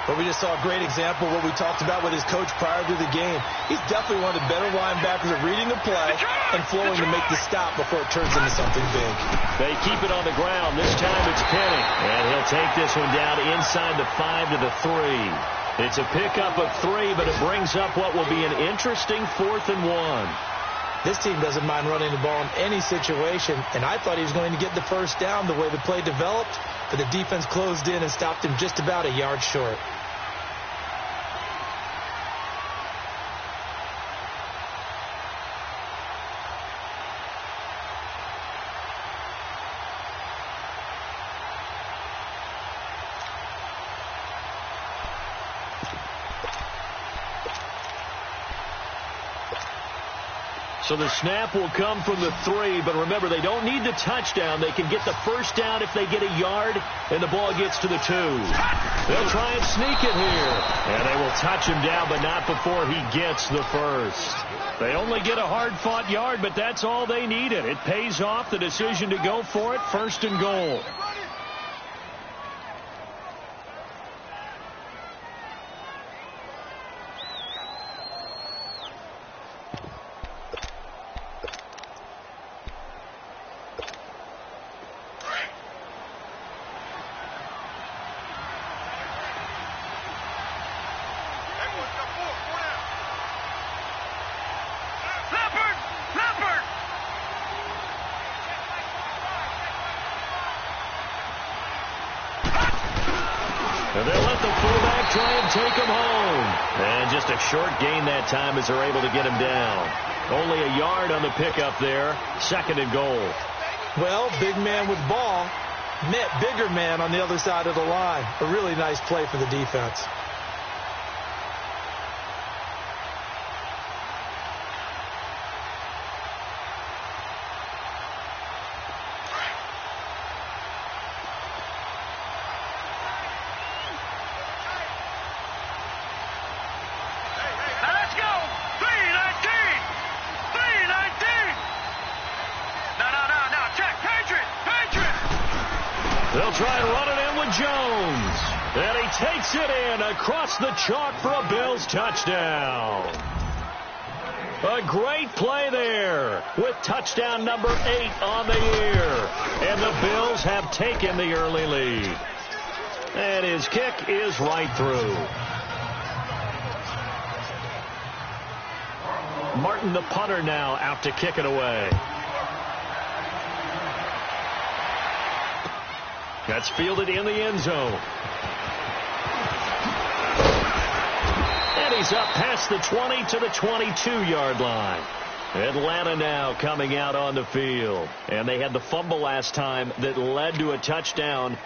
But we just saw a great example of what we talked about with his coach prior to the game. He's definitely one of the better linebackers at reading the play and flowing to make the stop before it turns into something big. They keep it on the ground. This time it's Penny. And he'll take this one down inside the 5 to the 3. It's a pickup of 3, but it brings up what will be an interesting 4th and 1. This team doesn't mind running the ball in any situation, and I thought he was going to get the first down the way the play developed, but the defense closed in and stopped him just about a yard short. So the snap will come from the 3, but remember, they don't need the touchdown. They can get the first down if they get a yard, and the ball gets to the 2. They'll try and sneak it here, and they will touch him down, but not before he gets the first. They only get a hard-fought yard, but that's all they needed. It pays off, the decision to go for it, 1st and goal. And they'll let the fullback try and take him home. And just a short gain that time as they're able to get him down. Only a yard on the pickup there. 2nd and goal. Well, big man with ball met bigger man on the other side of the line. A really nice play for the defense. They'll try and run it in with Jones. And he takes it in across the chalk for a Bills touchdown. A great play there with touchdown number 8 on the year. And the Bills have taken the early lead. And his kick is right through. Martin, the punter, now out to kick it away. That's fielded in the end zone. And he's up past the 20 to the 22-yard line. Atlanta now coming out on the field. And they had the fumble last time that led to a touchdown.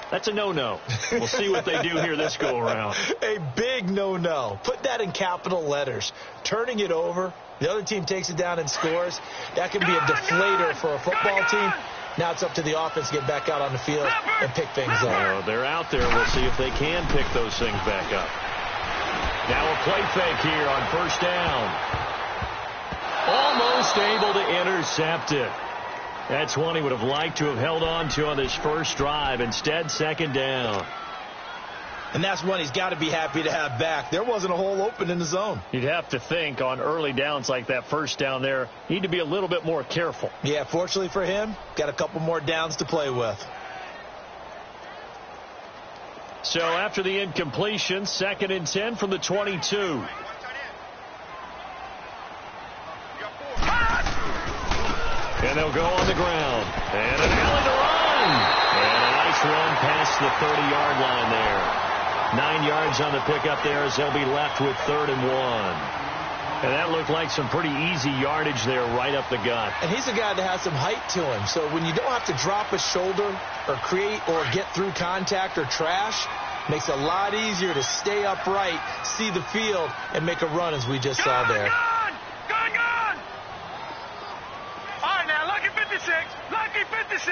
That's a no-no. We'll see what they do here this go-around. A big no-no. Put that in capital letters. Turning it over, the other team takes it down and scores. That can be a deflator for a football team. Now it's up to the offense to get back out on the field and pick things up. They're out there. We'll see if they can pick those things back up. Now a play fake here on 1st down. Almost able to intercept it. That's one he would have liked to have held on to on this first drive. Instead, 2nd down. And that's one he's got to be happy to have back. There wasn't a hole open in the zone. You'd have to think on early downs like that 1st down there, need to be a little bit more careful. Yeah, fortunately for him, got a couple more downs to play with. So after the incompletion, 2nd and 10 from the 22. And they'll go on the ground. And an alley to run. And a nice run past the 30-yard line there. 9 yards on the pickup there as they'll be left with 3rd and 1. And that looked like some pretty easy yardage there right up the gut. And he's a guy that has some height to him. So when you don't have to drop a shoulder or create or get through contact or trash, makes it a lot easier to stay upright, see the field, and make a run as we just saw there. Gone! All right, now, lucky 56. Lucky 56.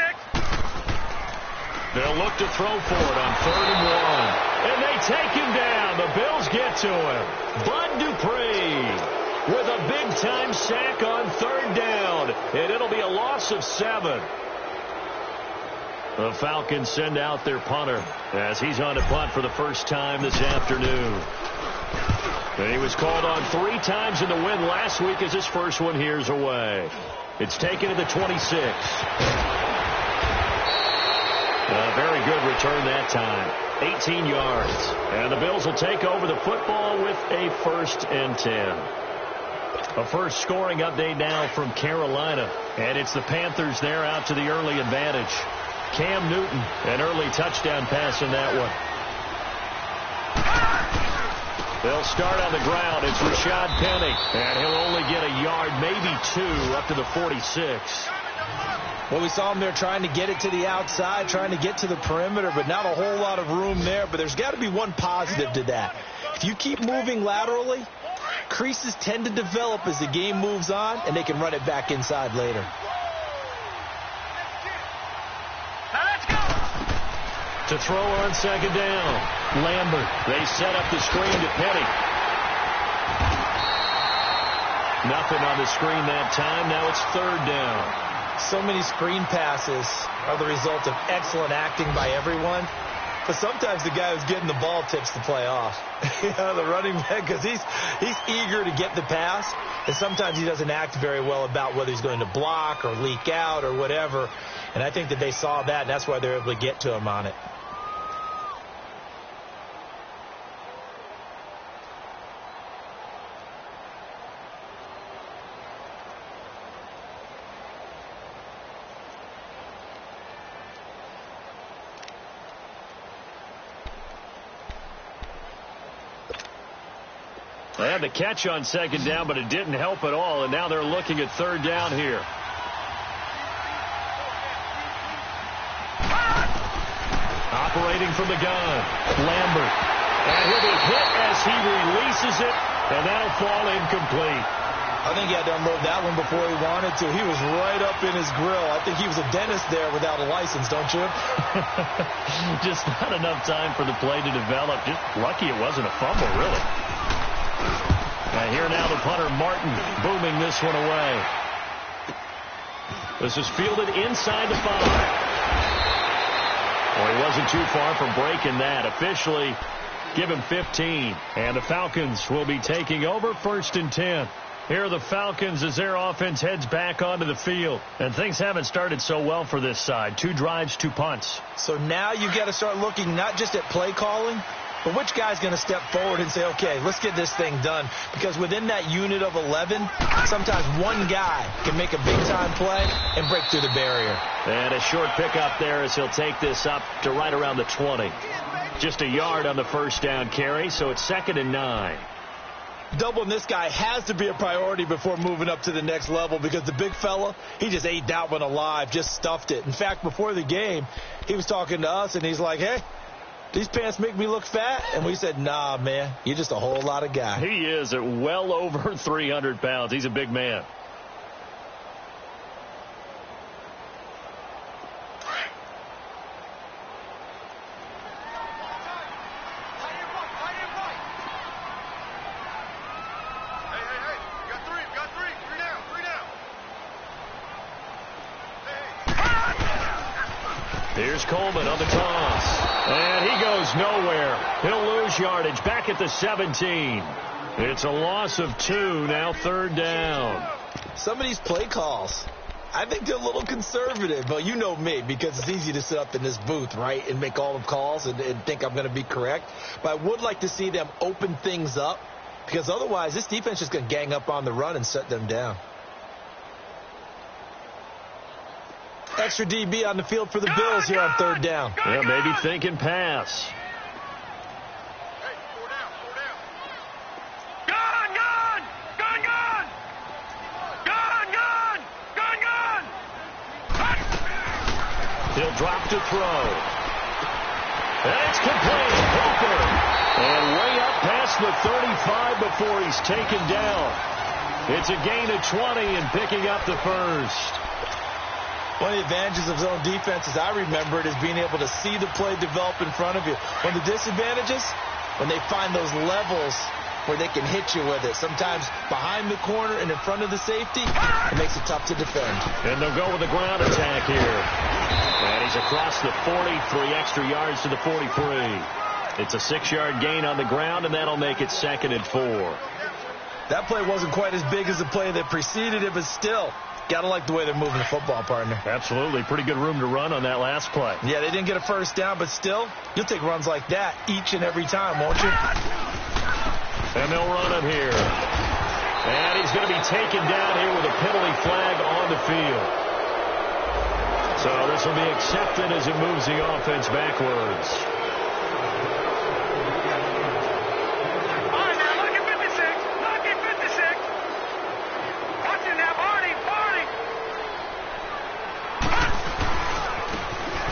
They'll look to throw for it on 3rd and 1. And they take him down. The Bills get to him. Bud Dupree with a big-time sack on 3rd down. And it'll be a loss of 7. The Falcons send out their punter as he's on to punt for the first time this afternoon. And he was called on 3 times in the win last week as his first one here's away. It's taken to the 26. A very good return that time. 18 yards. And the Bills will take over the football with a 1st and 10. A first scoring update now from Carolina. And it's the Panthers there out to the early advantage. Cam Newton, an early touchdown pass in that one. They'll start on the ground. It's Rashad Penny. And he'll only get a yard, maybe 2, up to the 46. Well, we saw him there trying to get it to the outside, trying to get to the perimeter, but not a whole lot of room there. But there's got to be one positive to that. If you keep moving laterally, creases tend to develop as the game moves on, and they can run it back inside later. Now let's go. To throw on second down, Lambert. They set up the screen to Petty. Nothing on the screen that time. Now it's third down. So many screen passes are the result of excellent acting by everyone. But sometimes the guy who's getting the ball tips the play off. The running back, because he's eager to get the pass, and sometimes he doesn't act very well about whether he's going to block or leak out or whatever. And I think that they saw that, and that's why they're able to get to him on it. They had the catch on second down, but it didn't help at all, and now they're looking at third down here. Operating from the gun, Lambert. And he'll be hit as he releases it, and that'll fall incomplete. I think he had to unload that one before he wanted to. He was right up in his grill. I think he was a dentist there without a license, don't you? Just not enough time for the play to develop. Just lucky it wasn't a fumble, really. Here now the punter, Martin, booming this one away. This is fielded inside the 5. Well, he wasn't too far from breaking that. Officially, give him 15. And the Falcons will be taking over 1st and 10. Here are the Falcons as their offense heads back onto the field. And things haven't started so well for this side. 2 drives, 2 punts. So now you've got to start looking not just at play calling, but which guy's going to step forward and say, okay, let's get this thing done? Because within that unit of 11, sometimes one guy can make a big-time play and break through the barrier. And a short pickup there as he'll take this up to right around the 20. Just a yard on the first down carry, so it's 2nd and 9. Doubling this guy has to be a priority before moving up to the next level, because the big fella, he just ate that one alive, just stuffed it. In fact, before the game, he was talking to us, and he's like, hey, these pants make me look fat? And we said, nah, man, you're just a whole lot of guy. He is at well over 300 pounds. He's a big man. Here's Coleman on the toss. And he goes nowhere. He'll lose yardage back at the 17. It's a loss of 2, now 3rd down. Some of these play calls, I think they're a little conservative. But you know me, because it's easy to sit up in this booth, right, and make all the calls and think I'm going to be correct. But I would like to see them open things up, because otherwise this defense is going to gang up on the run and shut them down. Extra DB on the field for the Bills here on 3rd down. Yeah, maybe thinking pass. Hey, 4 down, 4 down. Gun, gun! Gun, gun! Gun, gun! Gun, gun! He'll drop to throw. And it's complete. Hooper. And way up past the 35 before he's taken down. It's a gain of 20 and picking up the first. One of the advantages of zone defense, as I remember it, is being able to see the play develop in front of you. One of the disadvantages, when they find those levels where they can hit you with it. Sometimes behind the corner and in front of the safety, it makes it tough to defend. And they'll go with the ground attack here. And he's across the 40, 3 extra yards to the 43. It's a 6-yard gain on the ground, and that'll make it 2nd and 4. That play wasn't quite as big as the play that preceded it, but still, gotta like the way they're moving the football, partner. Absolutely. Pretty good room to run on that last play. Yeah, they didn't get a first down, but still, you'll take runs like that each and every time, won't you? And they'll run it here. And he's going to be taken down here with a penalty flag on the field. So this will be accepted as it moves the offense backwards.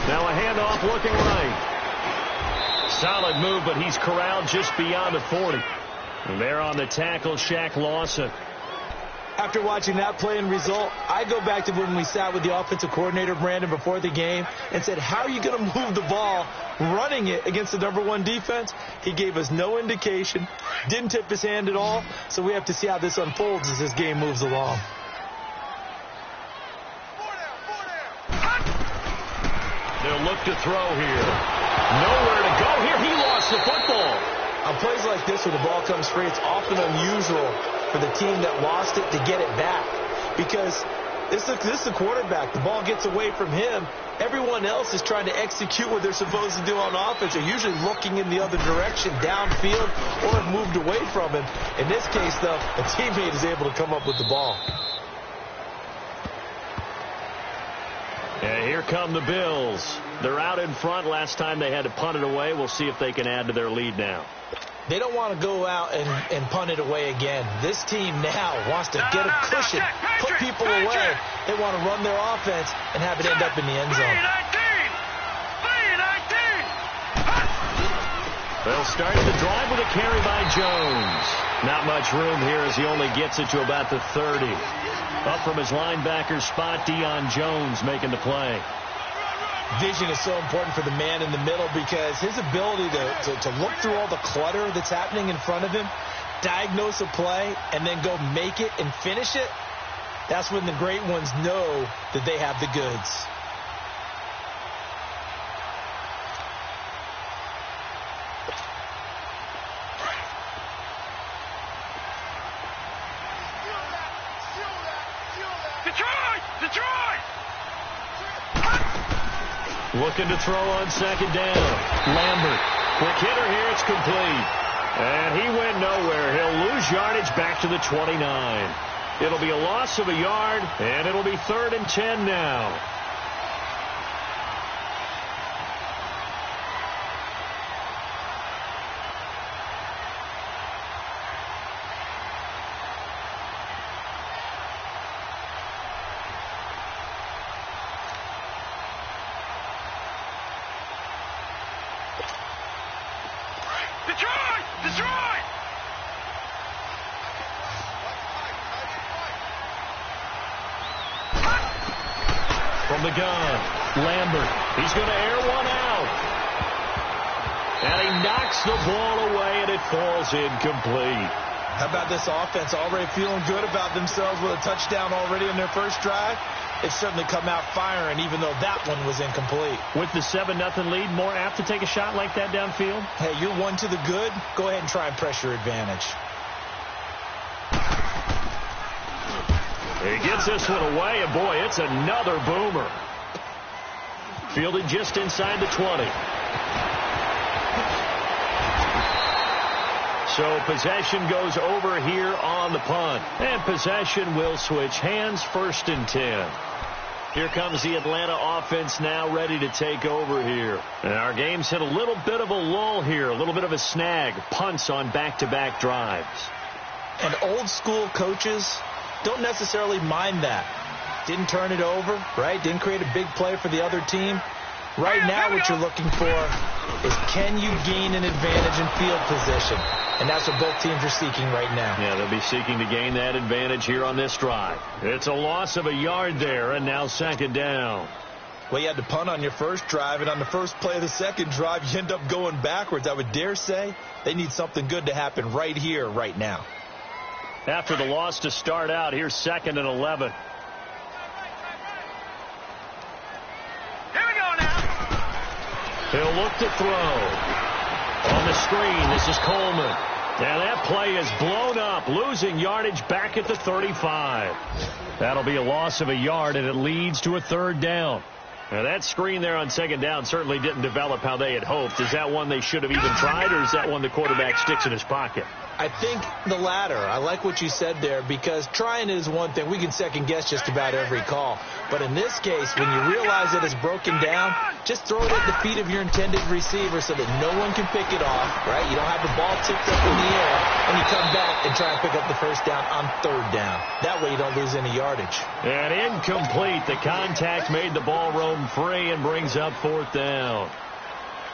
Now a handoff looking right. Solid move, but he's corralled just beyond the 40. And there on the tackle, Shaq Lawson. After watching that play and result, I go back to when we sat with the offensive coordinator, Brandon, before the game and said, how are you going to move the ball running it against the #1 defense? He gave us no indication, didn't tip his hand at all, so we have to see how this unfolds as this game moves along. They'll look to throw here. Nowhere to go here. He lost the football. On plays like this where the ball comes free, it's often unusual for the team that lost it to get it back. Because this is the quarterback. The ball gets away from him. Everyone else is trying to execute what they're supposed to do on offense. They're usually looking in the other direction, downfield, or have moved away from him. In this case, though, a teammate is able to come up with the ball. And here come the Bills. They're out in front. Last time they had to punt it away. We'll see if they can add to their lead now. They don't want to go out and punt it away again. This team now wants to get a cushion, put people away. They want to run their offense and have it end up in the end zone. They'll start the drive with a carry by Jones. Not much room here as he only gets it to about the 30. Up from his linebacker spot, Deion Jones making the play. Vision is so important for the man in the middle because his ability to look through all the clutter that's happening in front of him, diagnose a play, and then go make it and finish it, that's when the great ones know that they have the goods. Looking to throw on second down. Lambert. Quick hitter here. It's complete. And he went nowhere. He'll lose yardage back to the 29. It'll be a loss of a yard, and it'll be 3rd and 10 now. From the gun, Lambert. He's going to air one out. And he knocks the ball away, and it falls incomplete. How about this offense already feeling good about themselves with a touchdown already in their first drive? They've certainly come out firing, even though that one was incomplete. With the 7-0 lead, more apt to take a shot like that downfield? Hey, you're one to the good. Go ahead and try and pressure advantage. He gets this one away, and boy, it's another boomer. Fielded just inside the 20. So possession goes over here on the punt. And possession will switch hands, 1st and 10. Here comes the Atlanta offense now ready to take over here. And our game's hit a little bit of a lull here, a little bit of a snag. Punts on back-to-back drives. And old school coaches don't necessarily mind that. Didn't turn it over, right? Didn't create a big play for the other team. Right now what you're looking for is can you gain an advantage in field position? And that's what both teams are seeking right now. Yeah, they'll be seeking to gain that advantage here on this drive. It's a loss of a yard there, and now 2nd down. Well, you had to punt on your first drive, and on the first play of the second drive, you end up going backwards. I would dare say they need something good to happen right here, right now. After the loss to start out, here's 2nd and 11. Here we go now. He'll look to throw. On the screen, this is Coleman. And that play is blown up, losing yardage back at the 35. That'll be a loss of a yard, and it leads to a 3rd down. Now, that screen there on 2nd down certainly didn't develop how they had hoped. Is that one they should have even tried, or is that one the quarterback sticks in his pocket? I think the latter. I like what you said there because trying is one thing. We can second-guess just about every call. But in this case, when you realize that it's broken down, just throw it at the feet of your intended receiver so that no one can pick it off, right? You don't have the ball tipped up in the air, and you come back and try and pick up the 1st down on 3rd down. That way you don't lose any yardage. And incomplete. The contact made the ball roam free and brings up 4th down.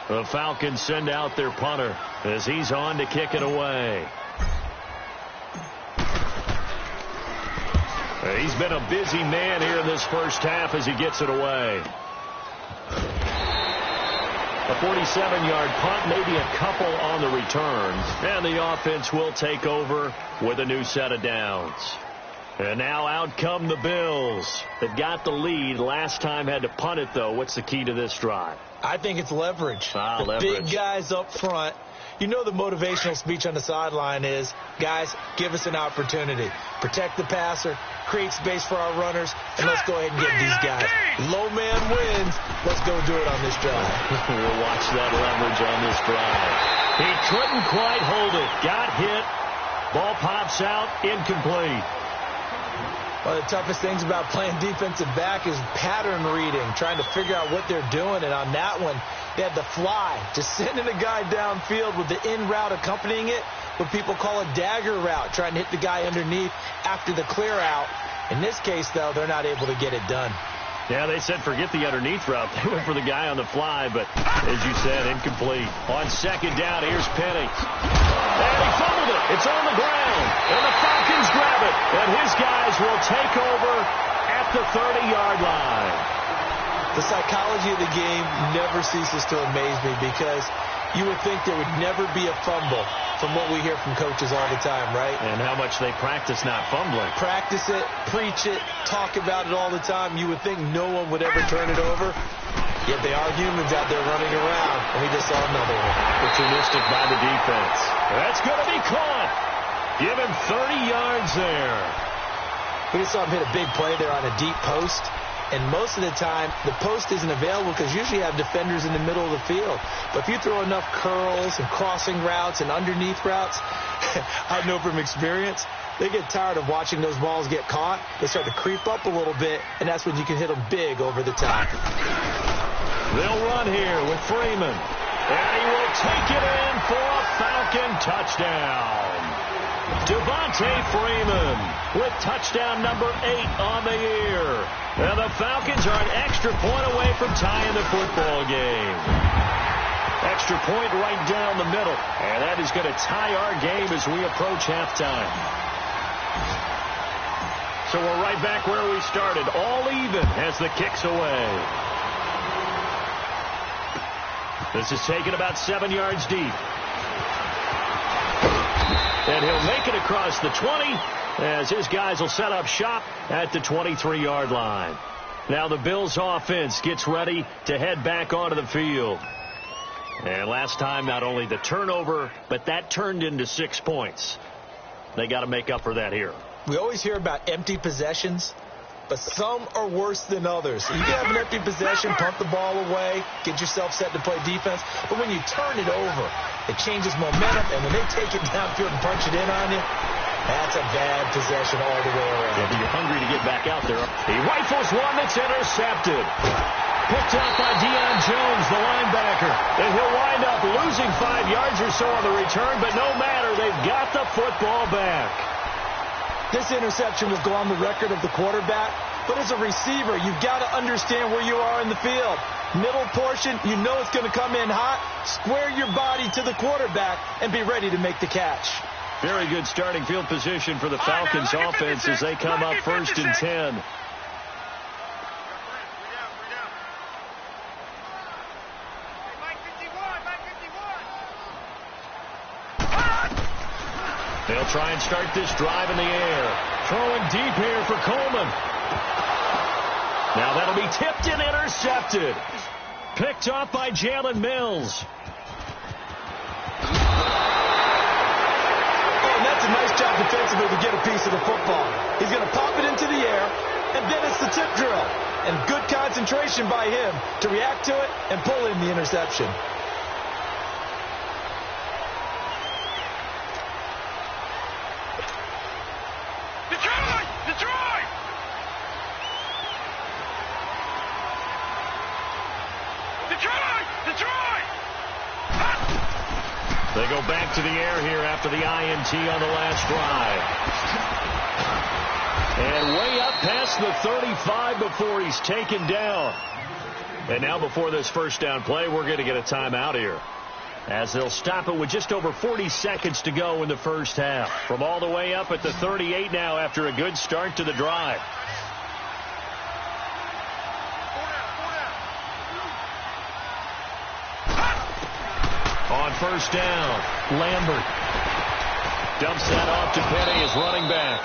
The Falcons send out their punter as he's on to kick it away. He's been a busy man here in this first half as he gets it away. A 47-yard punt, maybe a couple on the return. And the offense will take over with a new set of downs. And now out come the Bills. They've got the lead. Last time had to punt it, though. What's the key to this drive? I think it's leverage. Leverage. Big guys up front. You know the motivational speech on the sideline is, guys, give us an opportunity. Protect the passer, create space for our runners, and let's go ahead and get these guys. Low man wins. Let's go do it on this drive. We'll watch that leverage on this drive. He couldn't quite hold it. Got hit. Ball pops out. Incomplete. One of the toughest things about playing defensive back is pattern reading, trying to figure out what they're doing. And on that one, they had the fly, just sending a guy downfield with the in route accompanying it, what people call a dagger route, trying to hit the guy underneath after the clear out. In this case, though, they're not able to get it done. Yeah, they said forget the underneath route. They went for the guy on the fly, but as you said, incomplete. On second down, here's Penny. And he fumbled it. It's on the ground. And the Falcons grab it. And his guys will take over at the 30-yard line. The psychology of the game never ceases to amaze me because you would think there would never be a fumble from what we hear from coaches all the time, right? And how much they practice not fumbling. Practice it, preach it, talk about it all the time. You would think no one would ever turn it over. Yet they are humans out there running around, and we just saw another one. Opportunistic by the defense. That's going to be caught. Give him 30 yards there. We just saw him hit a big play there on a deep post. And most of the time, the post isn't available because usually you have defenders in the middle of the field. But if you throw enough curls and crossing routes and underneath routes, I know from experience, they get tired of watching those balls get caught. They start to creep up a little bit, and that's when you can hit them big over the top. They'll run here with Freeman. And he will take it in for a Falcon touchdown. Devontae Freeman with touchdown number 8 on the year. And the Falcons are an extra point away from tying the football game. Extra point right down the middle. And that is going to tie our game as we approach halftime. So we're right back where we started. All even as the kick's away. This is taken about 7 yards deep. And he'll make it across the 20 as his guys will set up shop at the 23-yard line. Now the Bills offense gets ready to head back onto the field. And last time, not only the turnover, but that turned into 6 points. They got to make up for that here. We always hear about empty possessions, but some are worse than others. You can have an empty possession, pump the ball away, get yourself set to play defense, but when you turn it over, it changes momentum, and when they take it downfield and punch it in on you, that's a bad possession all the way around. Yeah, but you're hungry to get back out there. He rifles one that's intercepted. Picked up by Deion Jones, the linebacker. And he'll wind up losing 5 yards or so on the return, but no matter, they've got the football back. This interception will go on the record of the quarterback, but as a receiver, you've got to understand where you are in the field. Middle portion, you know it's going to come in hot. Square your body to the quarterback and be ready to make the catch. Very good starting field position for the Falcons offense as they come up 1st and 10. They'll try and start this drive in the air. Throwing deep here for Coleman. Now that'll be tipped and intercepted. Picked off by Jalen Mills. Oh, and that's a nice job defensively to get a piece of the football. He's going to pop it into the air, and then it's the tip drill. And good concentration by him to react to it and pull in the interception. They go back to the air here after the INT on the last drive. And way up past the 35 before he's taken down. And now before this first down play, we're going to get a timeout here. as they'll stop it with just over 40 seconds to go in the first half. From all the way up at the 38 now after a good start to the drive. On first down, Lambert dumps that off to Penny as running back.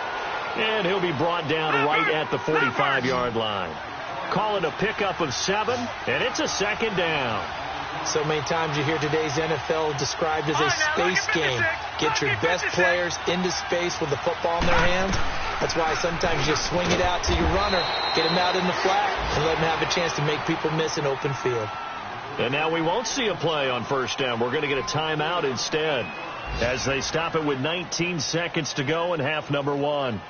And he'll be brought down right at the 45-yard line. Call it a pickup of 7, and it's a second down. So many times you hear today's NFL described as a space game. Get your best players into space with the football in their hands. That's why sometimes you just swing it out to your runner, get him out in the flat, and let him have a chance to make people miss an open field. And now we won't see a play on first down. We're going to get a timeout instead as they stop it with 19 seconds to go in half number 1.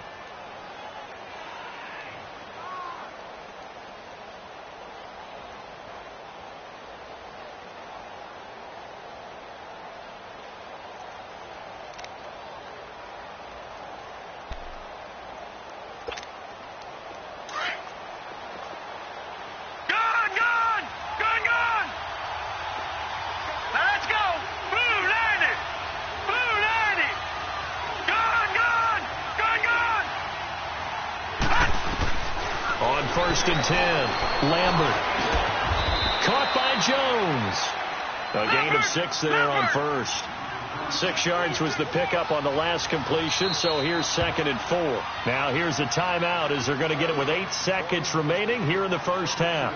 First and 10. Lambert. Caught by Jones. A gain of 6 there on first. 6 yards was the pickup on the last completion, so here's second and 4. Now here's a timeout as they're going to get it with 8 seconds remaining here in the first half.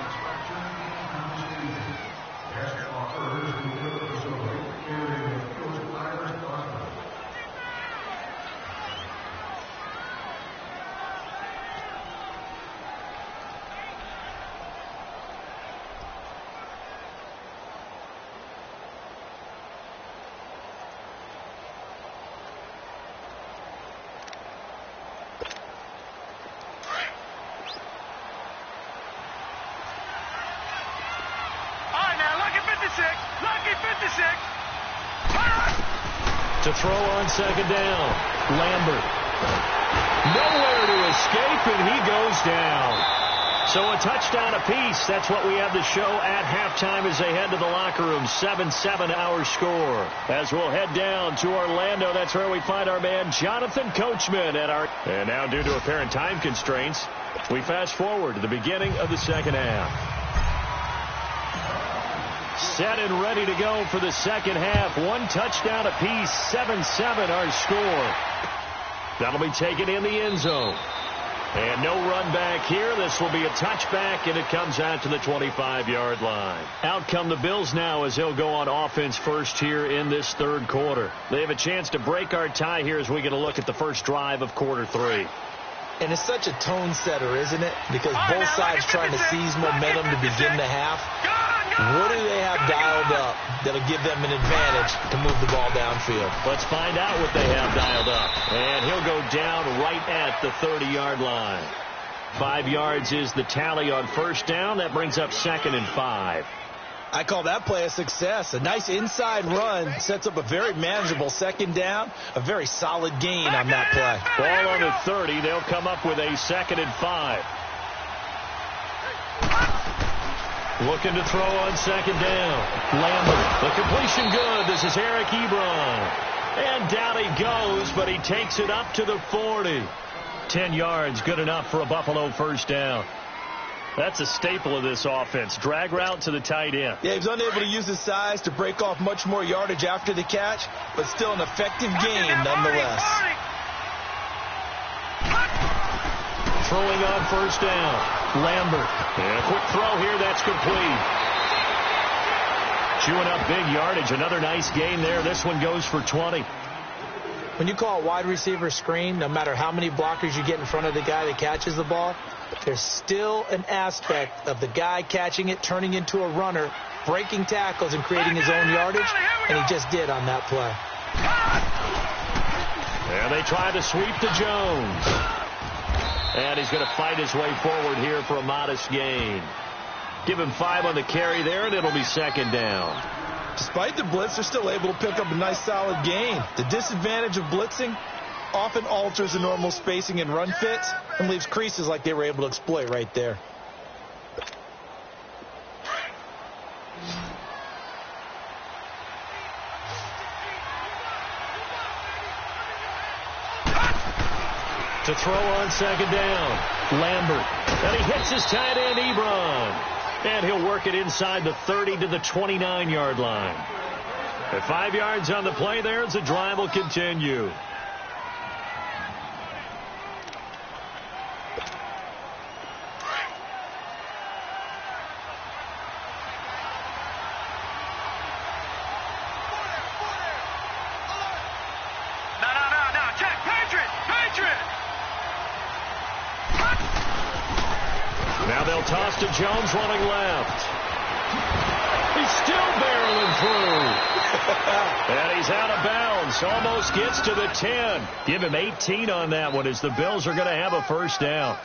To throw on second down, Lambert. Nowhere to escape, and he goes down. So a touchdown apiece. That's what we have to show at halftime as they head to the locker room. 7-7 our score. As we'll head down to Orlando, that's where we find our man Jonathan Coachman at our... And now, due to apparent time constraints, we fast forward to the beginning of the second half. Set and ready to go for the second half. 1 touchdown apiece. 7-7 our score. That'll be taken in the end zone. And no run back here. This will be a touchback, and it comes out to the 25-yard line. Out come the Bills now as they'll go on offense first here in this third quarter. They have a chance to break our tie here as we get a look at the first drive of quarter 3. And it's such a tone setter, isn't it? Because both sides trying to seize momentum to begin the half. What do they have dialed up that'll give them an advantage to move the ball downfield? Let's find out what they have dialed up. And he'll go down right at the 30-yard line. 5 yards is the tally on first down. That brings up second and 5. I call that play a success. A nice inside run sets up a very manageable second down. A very solid gain on that play. Ball on the 30. They'll come up with a second and 5. Looking to throw on second down. Lambert. The completion good. This is Eric Ebron. And down he goes, but he takes it up to the 40. 10 yards, good enough for a Buffalo first down. That's a staple of this offense. Drag route to the tight end. Yeah, he was unable to use his size to break off much more yardage after the catch, but still an effective gain nonetheless. Throwing on first down. Lambert. And a quick throw here. That's complete. Chewing up big yardage. Another nice gain there. This one goes for 20. When you call a wide receiver screen, no matter how many blockers you get in front of the guy that catches the ball, there's still an aspect of the guy catching it, turning into a runner, breaking tackles and creating his own yardage, and he just did on that play. And they try to sweep to Jones. And he's going to fight his way forward here for a modest gain. Give him 5 on the carry there, and it'll be second down. Despite the blitz, they're still able to pick up a nice solid gain. The disadvantage of blitzing often alters the normal spacing and run fits and leaves creases like they were able to exploit right there. To throw on second down. Lambert. And he hits his tight end, Ebron. And he'll work it inside the 30 to the 29-yard line. At 5 yards on the play there as the drive will continue. Now they'll toss to Jones running left. He's still barreling through. And he's out of bounds. Almost gets to the 10. Give him 18 on that one as the Bills are going to have a first down.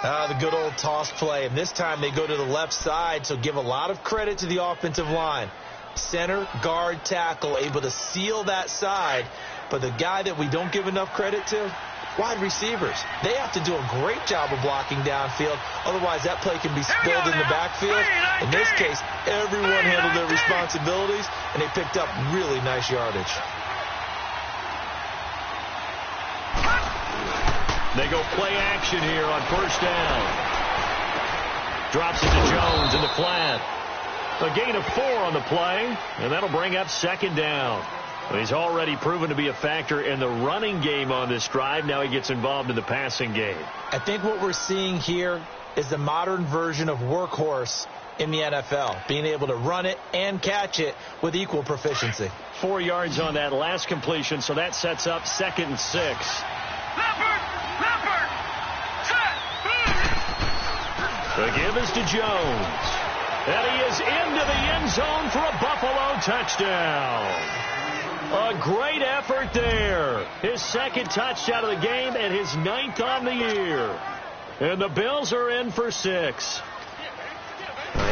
The good old toss play. And this time they go to the left side, so give a lot of credit to the offensive line. Center, guard, tackle, able to seal that side. But the guy that we don't give enough credit to, wide receivers. They have to do a great job of blocking downfield. Otherwise, that play can be spilled in the backfield. In this case, everyone handled their responsibilities, and they picked up really nice yardage. They go play action here on first down. Drops it to Jones in the flat. A gain of 4 on the play, and that'll bring up second down. He's already proven to be a factor in the running game on this drive. Now he gets involved in the passing game. I think what we're seeing here is the modern version of workhorse in the NFL, being able to run it and catch it with equal proficiency. 4 yards on that last completion, so that sets up 2nd and 6. Leopard! Set! The give is to Jones. And he is into the end zone for a Buffalo touchdown. A great effort there. His 2nd touchdown of the game and his 9th on the year. And the Bills are in for 6.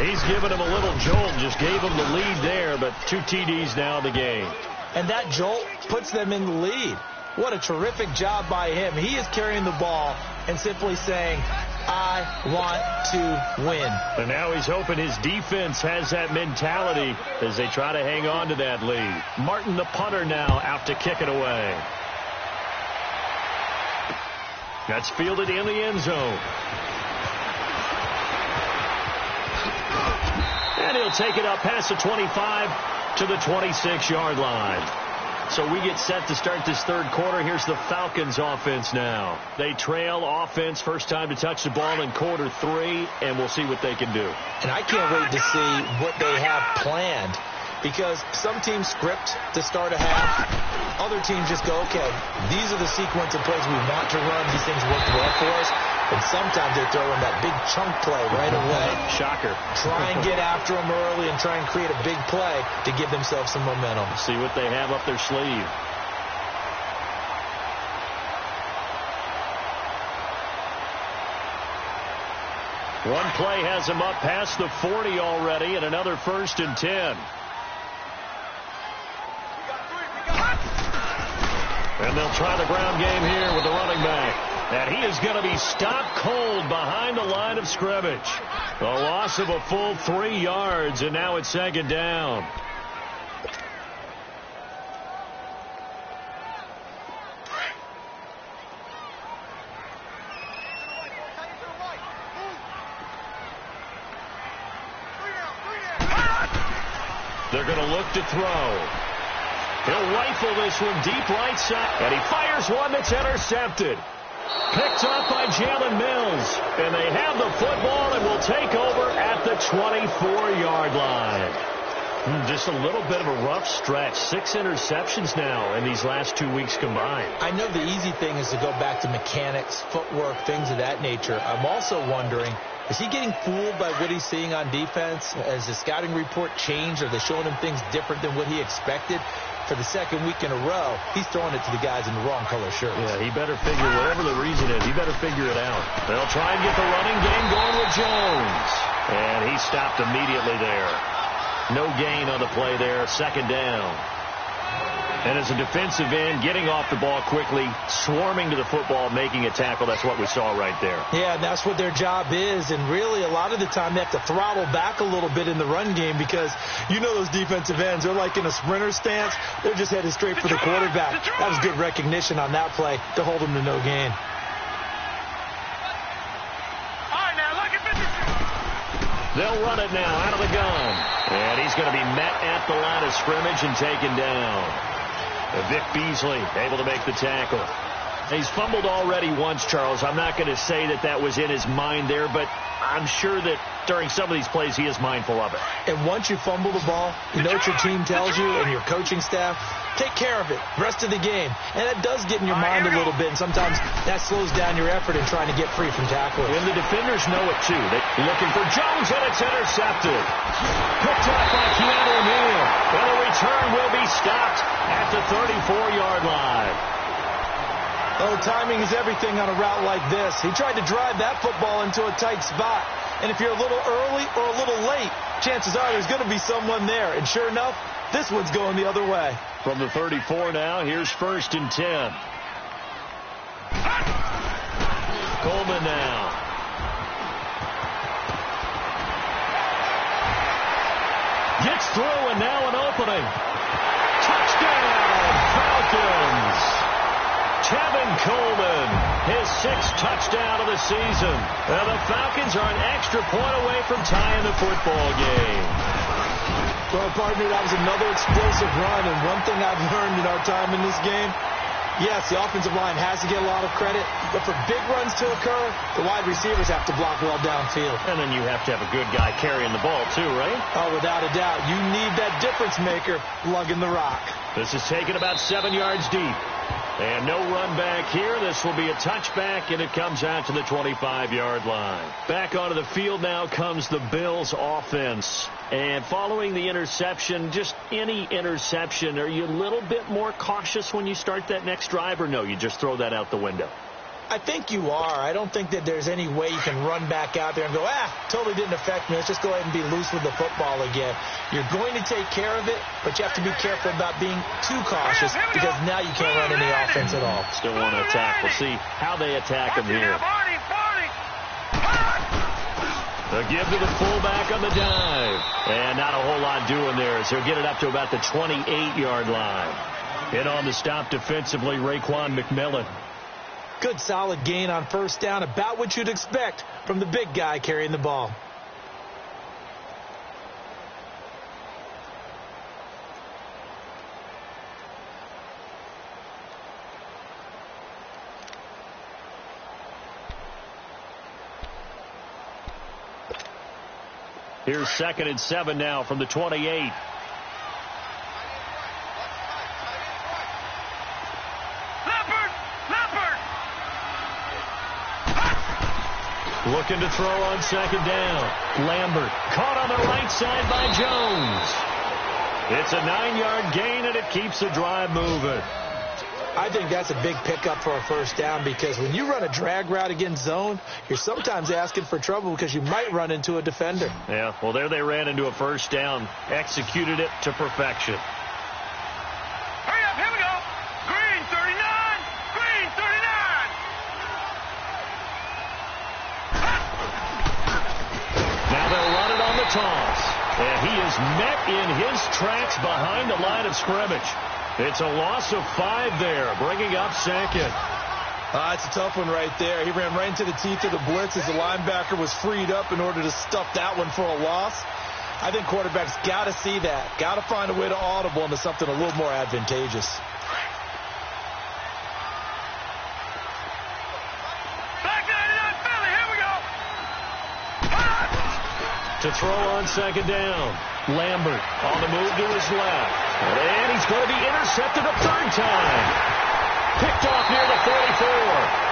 He's given him a little jolt, just gave him the lead there, but 2 TDs now in the game. And that jolt puts them in the lead. What a terrific job by him. He is carrying the ball and simply saying, I want to win. And now he's hoping his defense has that mentality as they try to hang on to that lead. Martin, the punter, now out to kick it away. That's fielded in the end zone. And he'll take it up past the 25 to the 26-yard line. So we get set to start this third quarter. Here's the Falcons offense now. They trail offense, first time to touch the ball in quarter 3, and we'll see what they can do. And I can't wait to see what they have planned, because some teams script to start a half. Other teams just go, okay, these are the sequence of plays we want to run. These things work well for us. And sometimes they throw in that big chunk play right away. Shocker. Try and get after them early and try and create a big play to give themselves some momentum. See what they have up their sleeve. One play has him up past the 40 already, and another 1st and 10. And they'll try the ground game here with the running back. And he is going to be stopped cold behind the line of scrimmage. A loss of a full 3 yards, and now it's 2nd down. They're going to look to throw. He'll rifle this one deep right side, and he fires one that's intercepted. Picked up by Jalen Mills, and they have the football and will take over at the 24-yard line. Just a little bit of a rough stretch. 6 interceptions now in these last 2 weeks combined. I know the easy thing is to go back to mechanics, footwork, things of that nature. I'm also wondering, is he getting fooled by what he's seeing on defense? Has the scouting report changed? Are they showing him things different than what he expected? For the 2nd week in a row, he's throwing it to the guys in the wrong color shirts. Yeah, he better figure, whatever the reason is, he better figure it out. They'll try and get the running game going with Jones. And he stopped immediately there. No gain on the play there, 2nd down. And as a defensive end, getting off the ball quickly, swarming to the football, making a tackle, that's what we saw right there. Yeah, and that's what their job is. And really, a lot of the time, they have to throttle back a little bit in the run game because you know those defensive ends, they're like in a sprinter stance. They're just headed straight for the quarterback. That was good recognition on that play to hold him to no gain. They'll run it now out of the gun. And he's going to be met at the line of scrimmage and taken down. Vic Beasley able to make the tackle. He's fumbled already once, Charles. I'm not going to say that that was in his mind there, but I'm sure that during some of these plays he is mindful of it. And once you fumble the ball, you know what your team tells you and your coaching staff? Take care of it rest of the game. And that does get in your mind a little bit, and sometimes that slows down your effort in trying to get free from tackling. And the defenders know it, too. They're looking for Jones, and it's intercepted. Picked up by Keanu Neal. And the return will be stopped at the 34-yard line. Oh, timing is everything on a route like this. He tried to drive that football into a tight spot. And if you're a little early or a little late, chances are there's going to be someone there. And sure enough, this one's going the other way. From the 34 now, here's 1st and 10. Coleman now. Gets through, and now an opening. Touchdown, Falcons. Tevin Coleman, his 6th touchdown of the season. And the Falcons are an extra point away from tying the football game. Well, partner, that was another explosive run. And one thing I've learned in our time in this game, yes, the offensive line has to get a lot of credit. But for big runs to occur, the wide receivers have to block well downfield. And then you have to have a good guy carrying the ball, too, right? Oh, without a doubt. You need that difference maker lugging the rock. This is taken about 7 yards deep. And no run back here. This will be a touchback, and it comes out to the 25-yard line. Back onto the field now comes the Bills offense. And following the interception, just any interception, are you a little bit more cautious when you start that next drive, or no, you just throw that out the window? I think you are. I don't think that there's any way you can run back out there and go, totally didn't affect me. Let's just go ahead and be loose with the football again. You're going to take care of it, but you have to be careful about being too cautious because now you can't run any offense at all. Still want to attack. We'll see how they attack him here. The give to the fullback on the dive. And not a whole lot doing there as he'll get it up to about the 28-yard line. In on the stop defensively, Raekwon McMillan. Good solid gain on 1st down, about what you'd expect from the big guy carrying the ball. Here's 2nd and 7 now from the 28. Looking to throw on 2nd down. Lambert caught on the right side by Jones. It's a 9-yard gain, and it keeps the drive moving. I think that's a big pickup for a 1st down because when you run a drag route against zone, you're sometimes asking for trouble because you might run into a defender. Yeah, well, there they ran into a 1st down, executed it to perfection. Hurry up, here we go. Green 39, green 39. Now they'll run it on the toss. And he is met in his tracks behind the line of scrimmage. It's a loss of 5 there, bringing up 2nd. It's a tough one right there. He ran right into the teeth of the blitz as the linebacker was freed up in order to stuff that one for a loss. I think quarterbacks got to see that. Got to find a way to audible into something a little more advantageous. To throw on 2nd down. Lambert on the move to his left. And he's going to be intercepted a 3rd time. Picked off near the 44.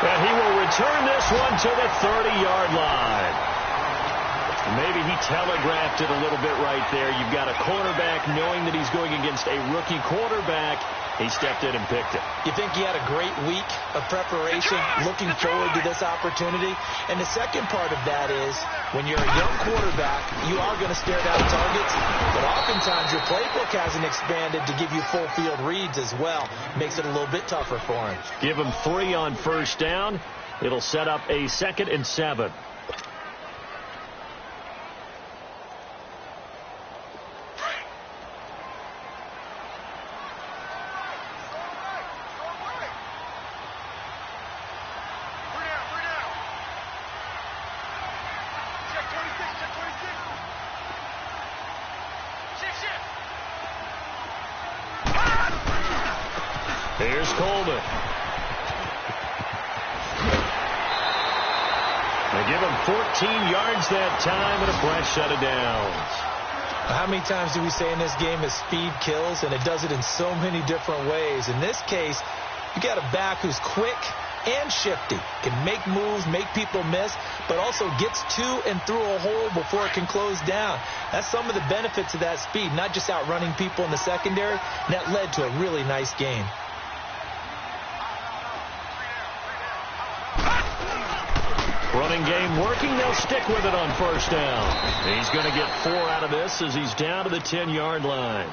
And he will return this one to the 30-yard line. Maybe he telegraphed it a little bit right there. You've got a cornerback knowing that he's going against a rookie quarterback. He stepped in and picked it. You think he had a great week of preparation, looking forward to this opportunity? And the second part of that is, when you're a young quarterback, you are going to stare down targets, but oftentimes your playbook hasn't expanded to give you full field reads as well. Makes it a little bit tougher for him. Give him 3 on 1st down. It'll set up a 2nd and 7. Here's Coleman. They give him 14 yards that time and a fresh set of downs. How many times do we say in this game that speed kills, and it does it in so many different ways? In this case, you got a back who's quick and shifty, can make moves, make people miss, but also gets to and through a hole before it can close down. That's some of the benefits of that speed, not just outrunning people in the secondary, and that led to a really nice game. Running game working. They'll stick with it on first down. He's going to get 4 out of this as he's down to the 10-yard line.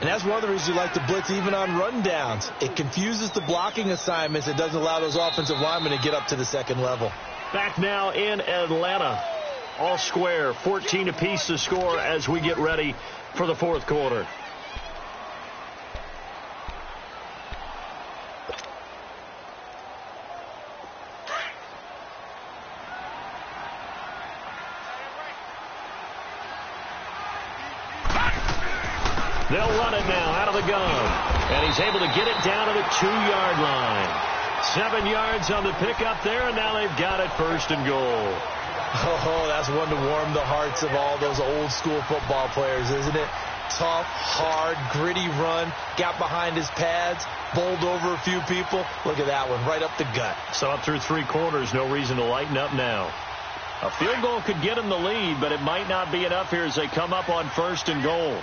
And that's one of the reasons you like to blitz even on rundowns. It confuses the blocking assignments. It doesn't allow those offensive linemen to get up to the second level. Back now in Atlanta. All square, 14 apiece to score as we get ready for the fourth quarter. They'll run it now out of the gun. And he's able to get it down to the 2-yard line. 7 yards on the pickup there, and now they've got it first and goal. Oh, that's one to warm the hearts of all those old-school football players, isn't it? Tough, hard, gritty run, got behind his pads, bowled over a few people. Look at that one, right up the gut. So up through 3 quarters, no reason to lighten up now. A field goal could get him the lead, but it might not be enough here as they come up on first and goal.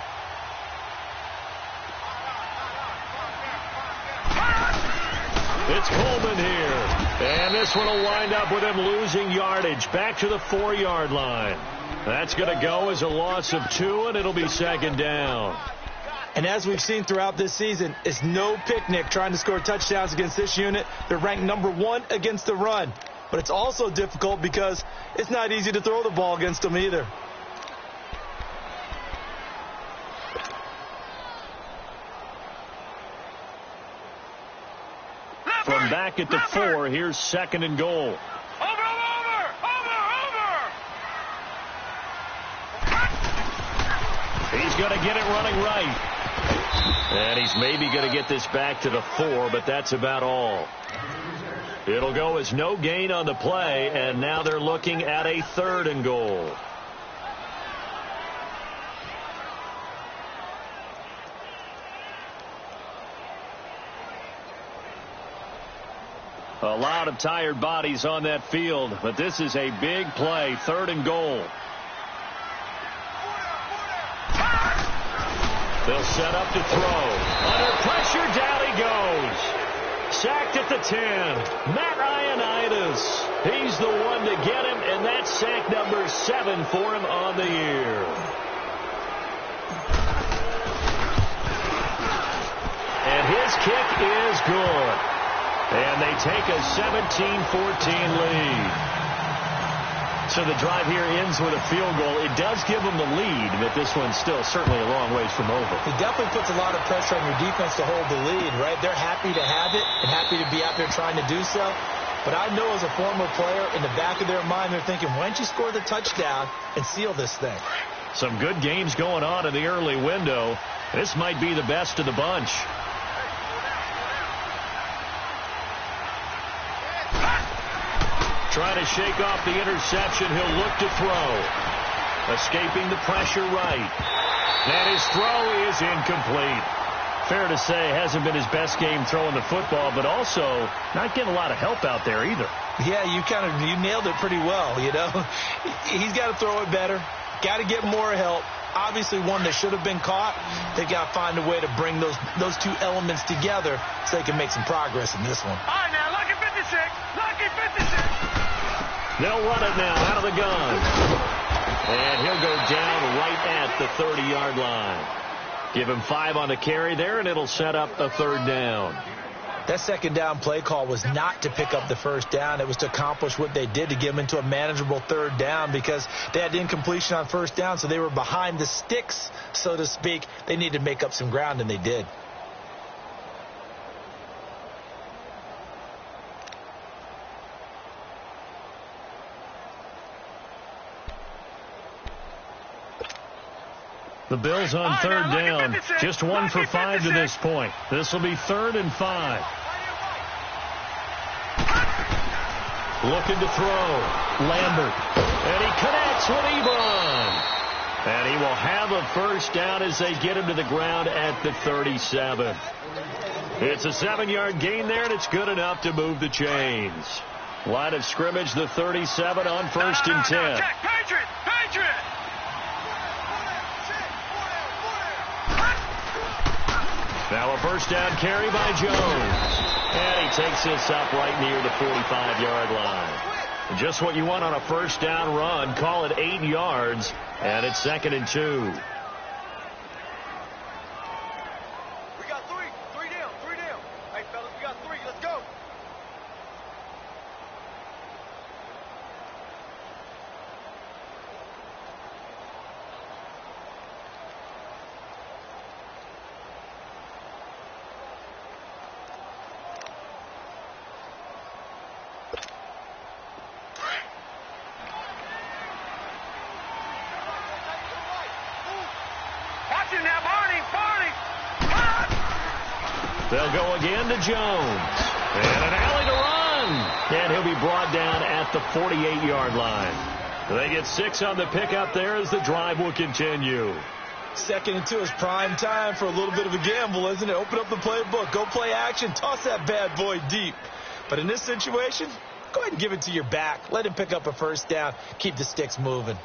It's Coleman here. And this one will wind up with him losing yardage. Back to the 4-yard line. That's going to go as a loss of 2, and it'll be second down. And as we've seen throughout this season, it's no picnic trying to score touchdowns against this unit. They're ranked number 1 against the run. But it's also difficult because it's not easy to throw the ball against them either. From back at the 4, here's second and goal. Over! He's going to get it running right. And he's maybe going to get this back to the 4, but that's about all. It'll go as no gain on the play, and now they're looking at a 3rd and goal. A lot of tired bodies on that field, but this is a big play, 3rd and goal. They'll set up to throw. Under pressure, down he goes. Sacked at the 10. Matt Ioannidis. He's the one to get him, and that's sack number 7 for him on the year. And his kick is good. And they take a 17-14 lead. So the drive here ends with a field goal. It does give them the lead, but this one's still certainly a long ways from over. It definitely puts a lot of pressure on your defense to hold the lead, right? They're happy to have it and happy to be out there trying to do so. But I know as a former player, in the back of their mind, they're thinking, why don't you score the touchdown and seal this thing? Some good games going on in the early window. This might be the best of the bunch. Trying to shake off the interception. He'll look to throw. Escaping the pressure right. And his throw is incomplete. Fair to say, hasn't been his best game throwing the football, but also not getting a lot of help out there either. Yeah, you nailed it pretty well, you know. He's got to throw it better. Got to get more help. Obviously one that should have been caught. They've got to find a way to bring those two elements together so they can make some progress in this one. All right, now, lucky 56. Lucky 56. They'll run it now out of the gun. And he'll go down right at the 30-yard line. Give him 5 on the carry there, and it'll set up a 3rd down. That second down play call was not to pick up the first down. It was to accomplish what they did to get them into a manageable 3rd down because they had incompletion on first down, so they were behind the sticks, so to speak. They needed to make up some ground, and they did. The Bills on third down. Just 1 for 5 to this point. This will be 3rd and 5. Looking to throw. Lambert. And he connects with Ebron. And he will have a first down as they get him to the ground at the 37. It's a 7-yard gain there, and it's good enough to move the chains. Line of scrimmage, the 37 on 1st and 10. Patriot! Now a first down carry by Jones. And he takes this up right near the 45-yard line. Just what you want on a first down run. Call it 8 yards. And it's 2nd and 2. We got 3. 3 down. Hey, fellas, we got 3. Let's go. They'll go again to Jones. And an alley to run. And he'll be brought down at the 48-yard line. They get 6 on the pickup there as the drive will continue. 2nd and 2 is prime time for a little bit of a gamble, isn't it? Open up the playbook. Go play action. Toss that bad boy deep. But in this situation, go ahead and give it to your back. Let him pick up a first down. Keep the sticks moving.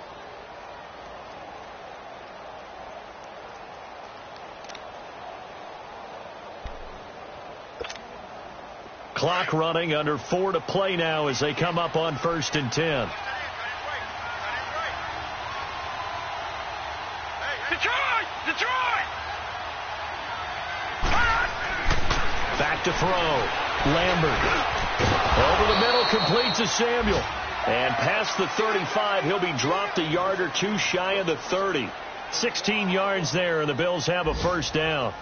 Clock running, under 4 to play now as they come up on 1st and 10. Detroit! Back to throw. Lambert. Over the middle, complete to Samuel. And past the 35, he'll be dropped a yard or 2 shy of the 30. 16 yards there, and the Bills have a first down.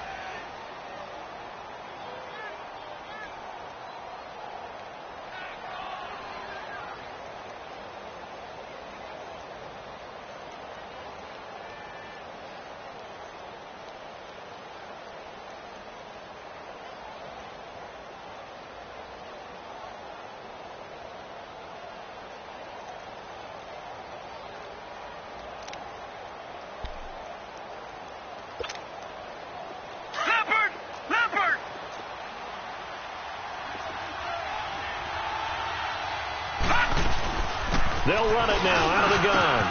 They'll run it now out of the gun.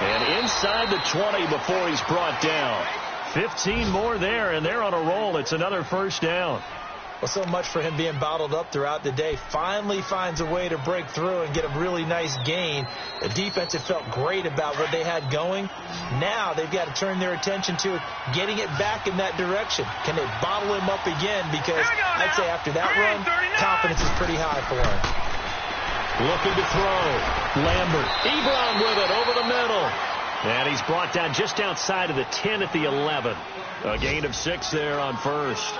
And inside the 20 before he's brought down. 15 more there, and they're on a roll. It's another first down. Well, so much for him being bottled up throughout the day. Finally finds a way to break through and get a really nice gain. The defense had felt great about what they had going. Now they've got to turn their attention to getting it back in that direction. Can they bottle him up again? Because I'd say after that run, confidence is pretty high for him. Looking to throw. Lambert. Ebron with it over the middle. And he's brought down just outside of the 10 at the 11. A gain of 6 there on first.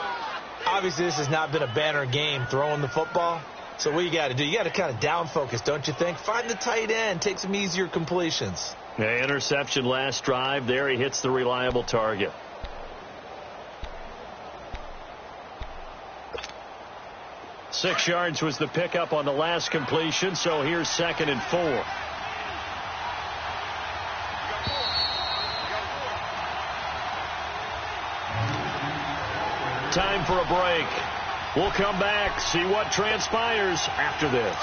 Obviously, this has not been a banner game throwing the football. So what you got to do, you got to kind of down focus, don't you think? Find the tight end. Take some easier completions. Yeah, interception last drive. There he hits the reliable target. Six yards was the pickup on the last completion, so here's 2nd and 4. Time for a break. We'll come back, see what transpires after this.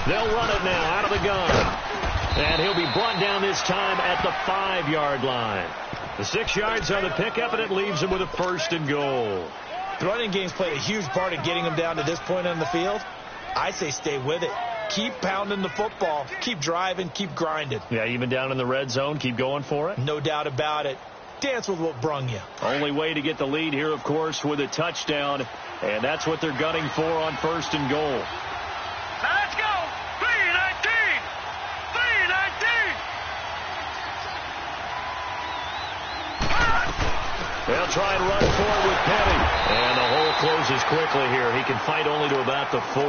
They'll run it now out of the gun. And he'll be brought down this time at the 5-yard line. The 6 yards on the pickup, and it leaves him with a 1st and goal. The running game's played a huge part in getting him down to this point on the field. I say stay with it. Keep pounding the football. Keep driving. Keep grinding. Yeah, even down in the red zone, keep going for it. No doubt about it. Dance with what brung you. Only way to get the lead here, of course, with a touchdown. And that's what they're gunning for on 1st and goal. Now let's go. 3-19. 3-19. They'll try and run forward with Penny. And the hole closes quickly here. He can fight only to about the 4.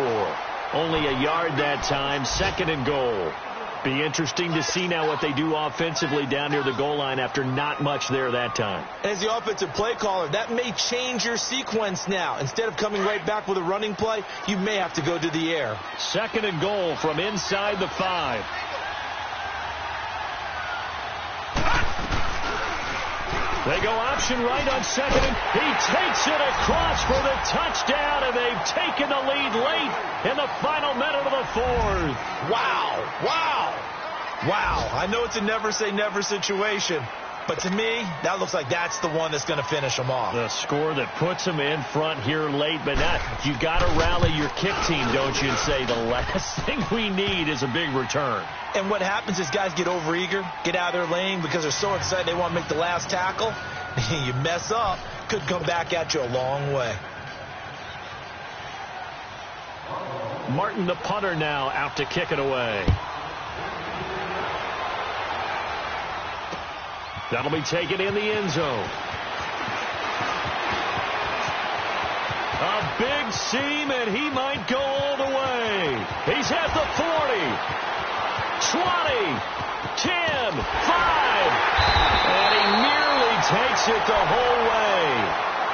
Only a yard that time. 2nd and goal. Be interesting to see now what they do offensively down near the goal line after not much there that time. As the offensive play caller, that may change your sequence now. Instead of coming right back with a running play, you may have to go to the air. 2nd and goal from inside the 5. They go option right on 2nd, and he takes it across for the touchdown, and they've taken the lead late in the final minute of the 4th. Wow, wow, wow. I know it's a never say never situation, but to me, that looks like that's the one that's going to finish them off. The score that puts them in front here late, but not. You got to rally your kick team, don't you, and say the last thing we need is a big return. And what happens is guys get overeager, get out of their lane because they're so excited they want to make the last tackle. You mess up, could come back at you a long way. Martin, the punter, now out to kick it away. That'll be taken in the end zone. A big seam, and he might go all the way. He's at the 40. 20, 10, 5, and he nearly takes it the whole way,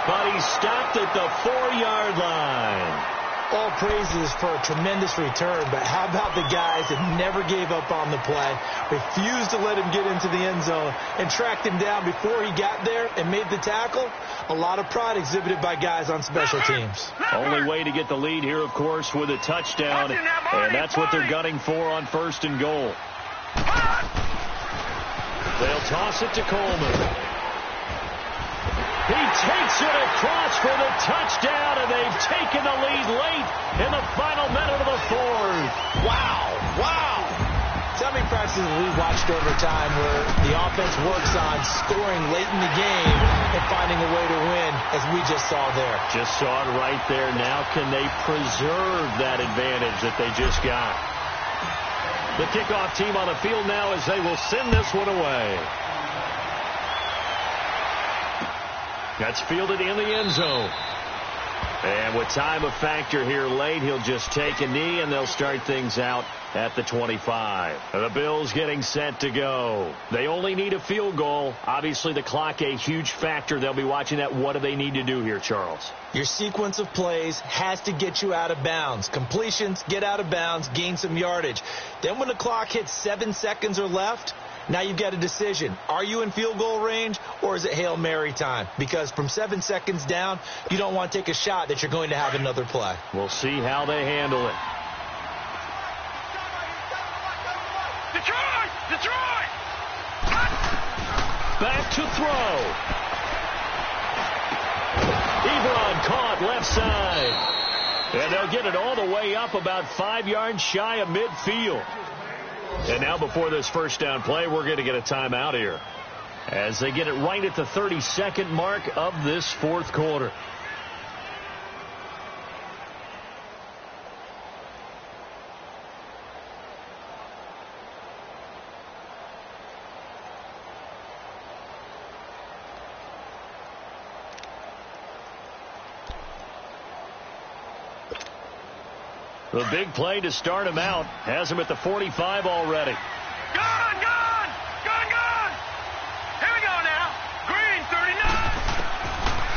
but he stopped at the 4-yard line. All praises for a tremendous return, but how about the guys that never gave up on the play, refused to let him get into the end zone, and tracked him down before he got there and made the tackle? A lot of pride exhibited by guys on special teams. Only way to get the lead here, of course, with a touchdown, and that's what they're gunning for on 1st and goal. They'll toss it to Coleman. He takes it across for the touchdown, and they've taken the lead late in the final minute of the 4th. Wow, wow. So many practices we've watched over time where the offense works on scoring late in the game and finding a way to win, as we just saw there. Just saw it right there. Now can they preserve that advantage that they just got? The kickoff team on the field now as they will send this one away. That's fielded in the end zone. And with time a factor here late, he'll just take a knee, and they'll start things out at the 25. The Bills getting set to go. They only need a field goal. Obviously, the clock a huge factor. They'll be watching that. What do they need to do here, Charles? Your sequence of plays has to get you out of bounds. Completions, get out of bounds, gain some yardage. Then when the clock hits 7 seconds or left, now you've got a decision. Are you in field goal range, or is it Hail Mary time? Because from 7 seconds down, you don't want to take a shot that you're going to have another play. We'll see how they handle it. Detroit! Detroit! Back to throw. Ebron caught left side. And they'll get it all the way up about 5 yards shy of midfield. And now before this first down play, we're going to get a timeout here as they get it right at the 32nd mark of this 4th quarter. The big play to start him out has him at the 45 already. Gone, gone! Gone, gone! Here we go now. Green, 39.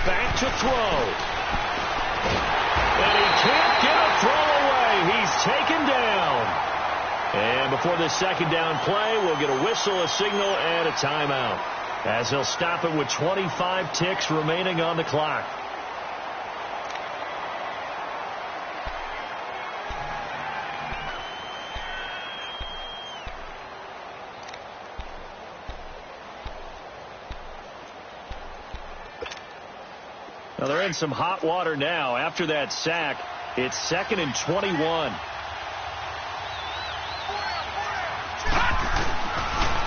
Back to throw. And he can't get a throw away. He's taken down. And before this second down play, we'll get a whistle, a signal, and a timeout, as he'll stop it with 25 ticks remaining on the clock. Now they're in some hot water now. After that sack, it's 2nd and 21.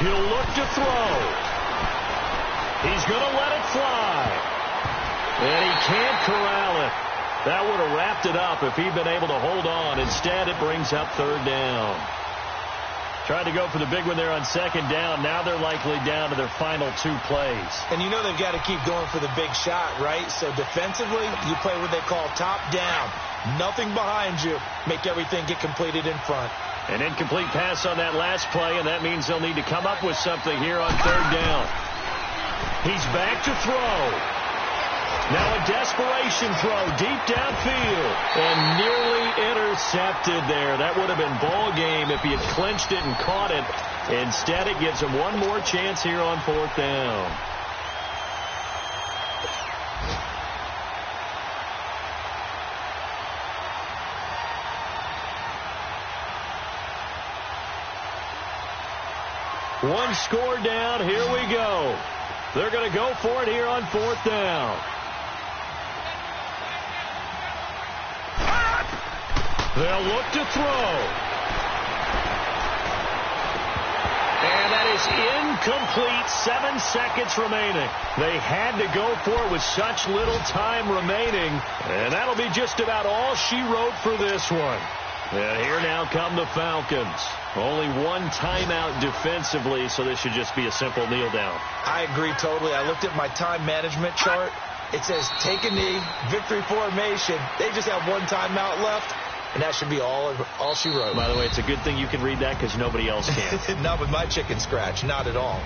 He'll look to throw. He's going to let it fly. And he can't corral it. That would have wrapped it up if he'd been able to hold on. Instead, it brings up 3rd down. Tried to go for the big one there on second down. Now they're likely down to their final 2 plays. And you know they've got to keep going for the big shot, right? So defensively, you play what they call top down. Nothing behind you. Make everything get completed in front. An incomplete pass on that last play, and that means they'll need to come up with something here on third down. He's back to throw. Now a desperation throw deep downfield and nearly intercepted there. That would have been ball game if he had clinched it and caught it. Instead, it gives him one more chance here on fourth down. One score down. Here we go. They're going to go for it here on fourth down. They'll look to throw. And that is incomplete. 7 seconds remaining. They had to go for it with such little time remaining. And that'll be just about all she wrote for this one. And here now come the Falcons. Only one timeout defensively, so this should just be a simple kneel down. I agree totally. I looked at my time management chart. It says take a knee, victory formation. They just have one timeout left. And that should be all she wrote. By the way, it's a good thing you can read that because nobody else can. Not with my chicken scratch. Not at all.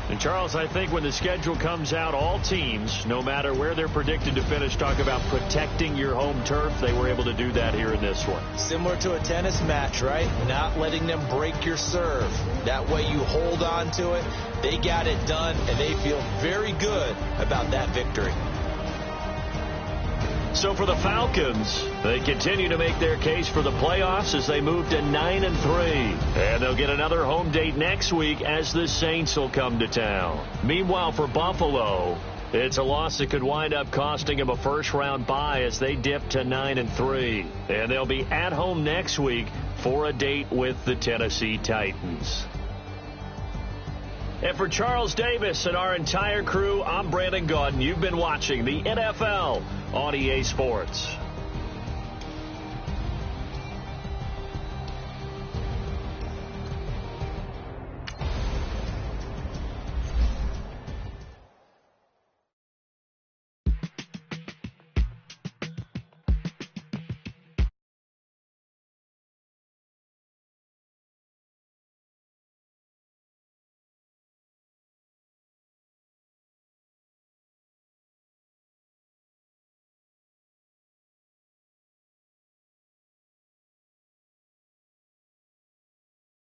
And, Charles, I think when the schedule comes out, all teams, no matter where they're predicted to finish, talk about protecting your home turf. They were able to do that here in this one. Similar to a tennis match, right? Not letting them break your serve. That way you hold on to it. They got it done, and they feel very good about that victory. So for the Falcons, they continue to make their case for the playoffs as they move to 9-3. And they'll get another home date next week as the Saints will come to town. Meanwhile, for Buffalo, it's a loss that could wind up costing them a first-round bye as they dip to 9-3. And they'll be at home next week for a date with the Tennessee Titans. And for Charles Davis and our entire crew, I'm Brandon Gaudin. You've been watching the NFL on EA Sports.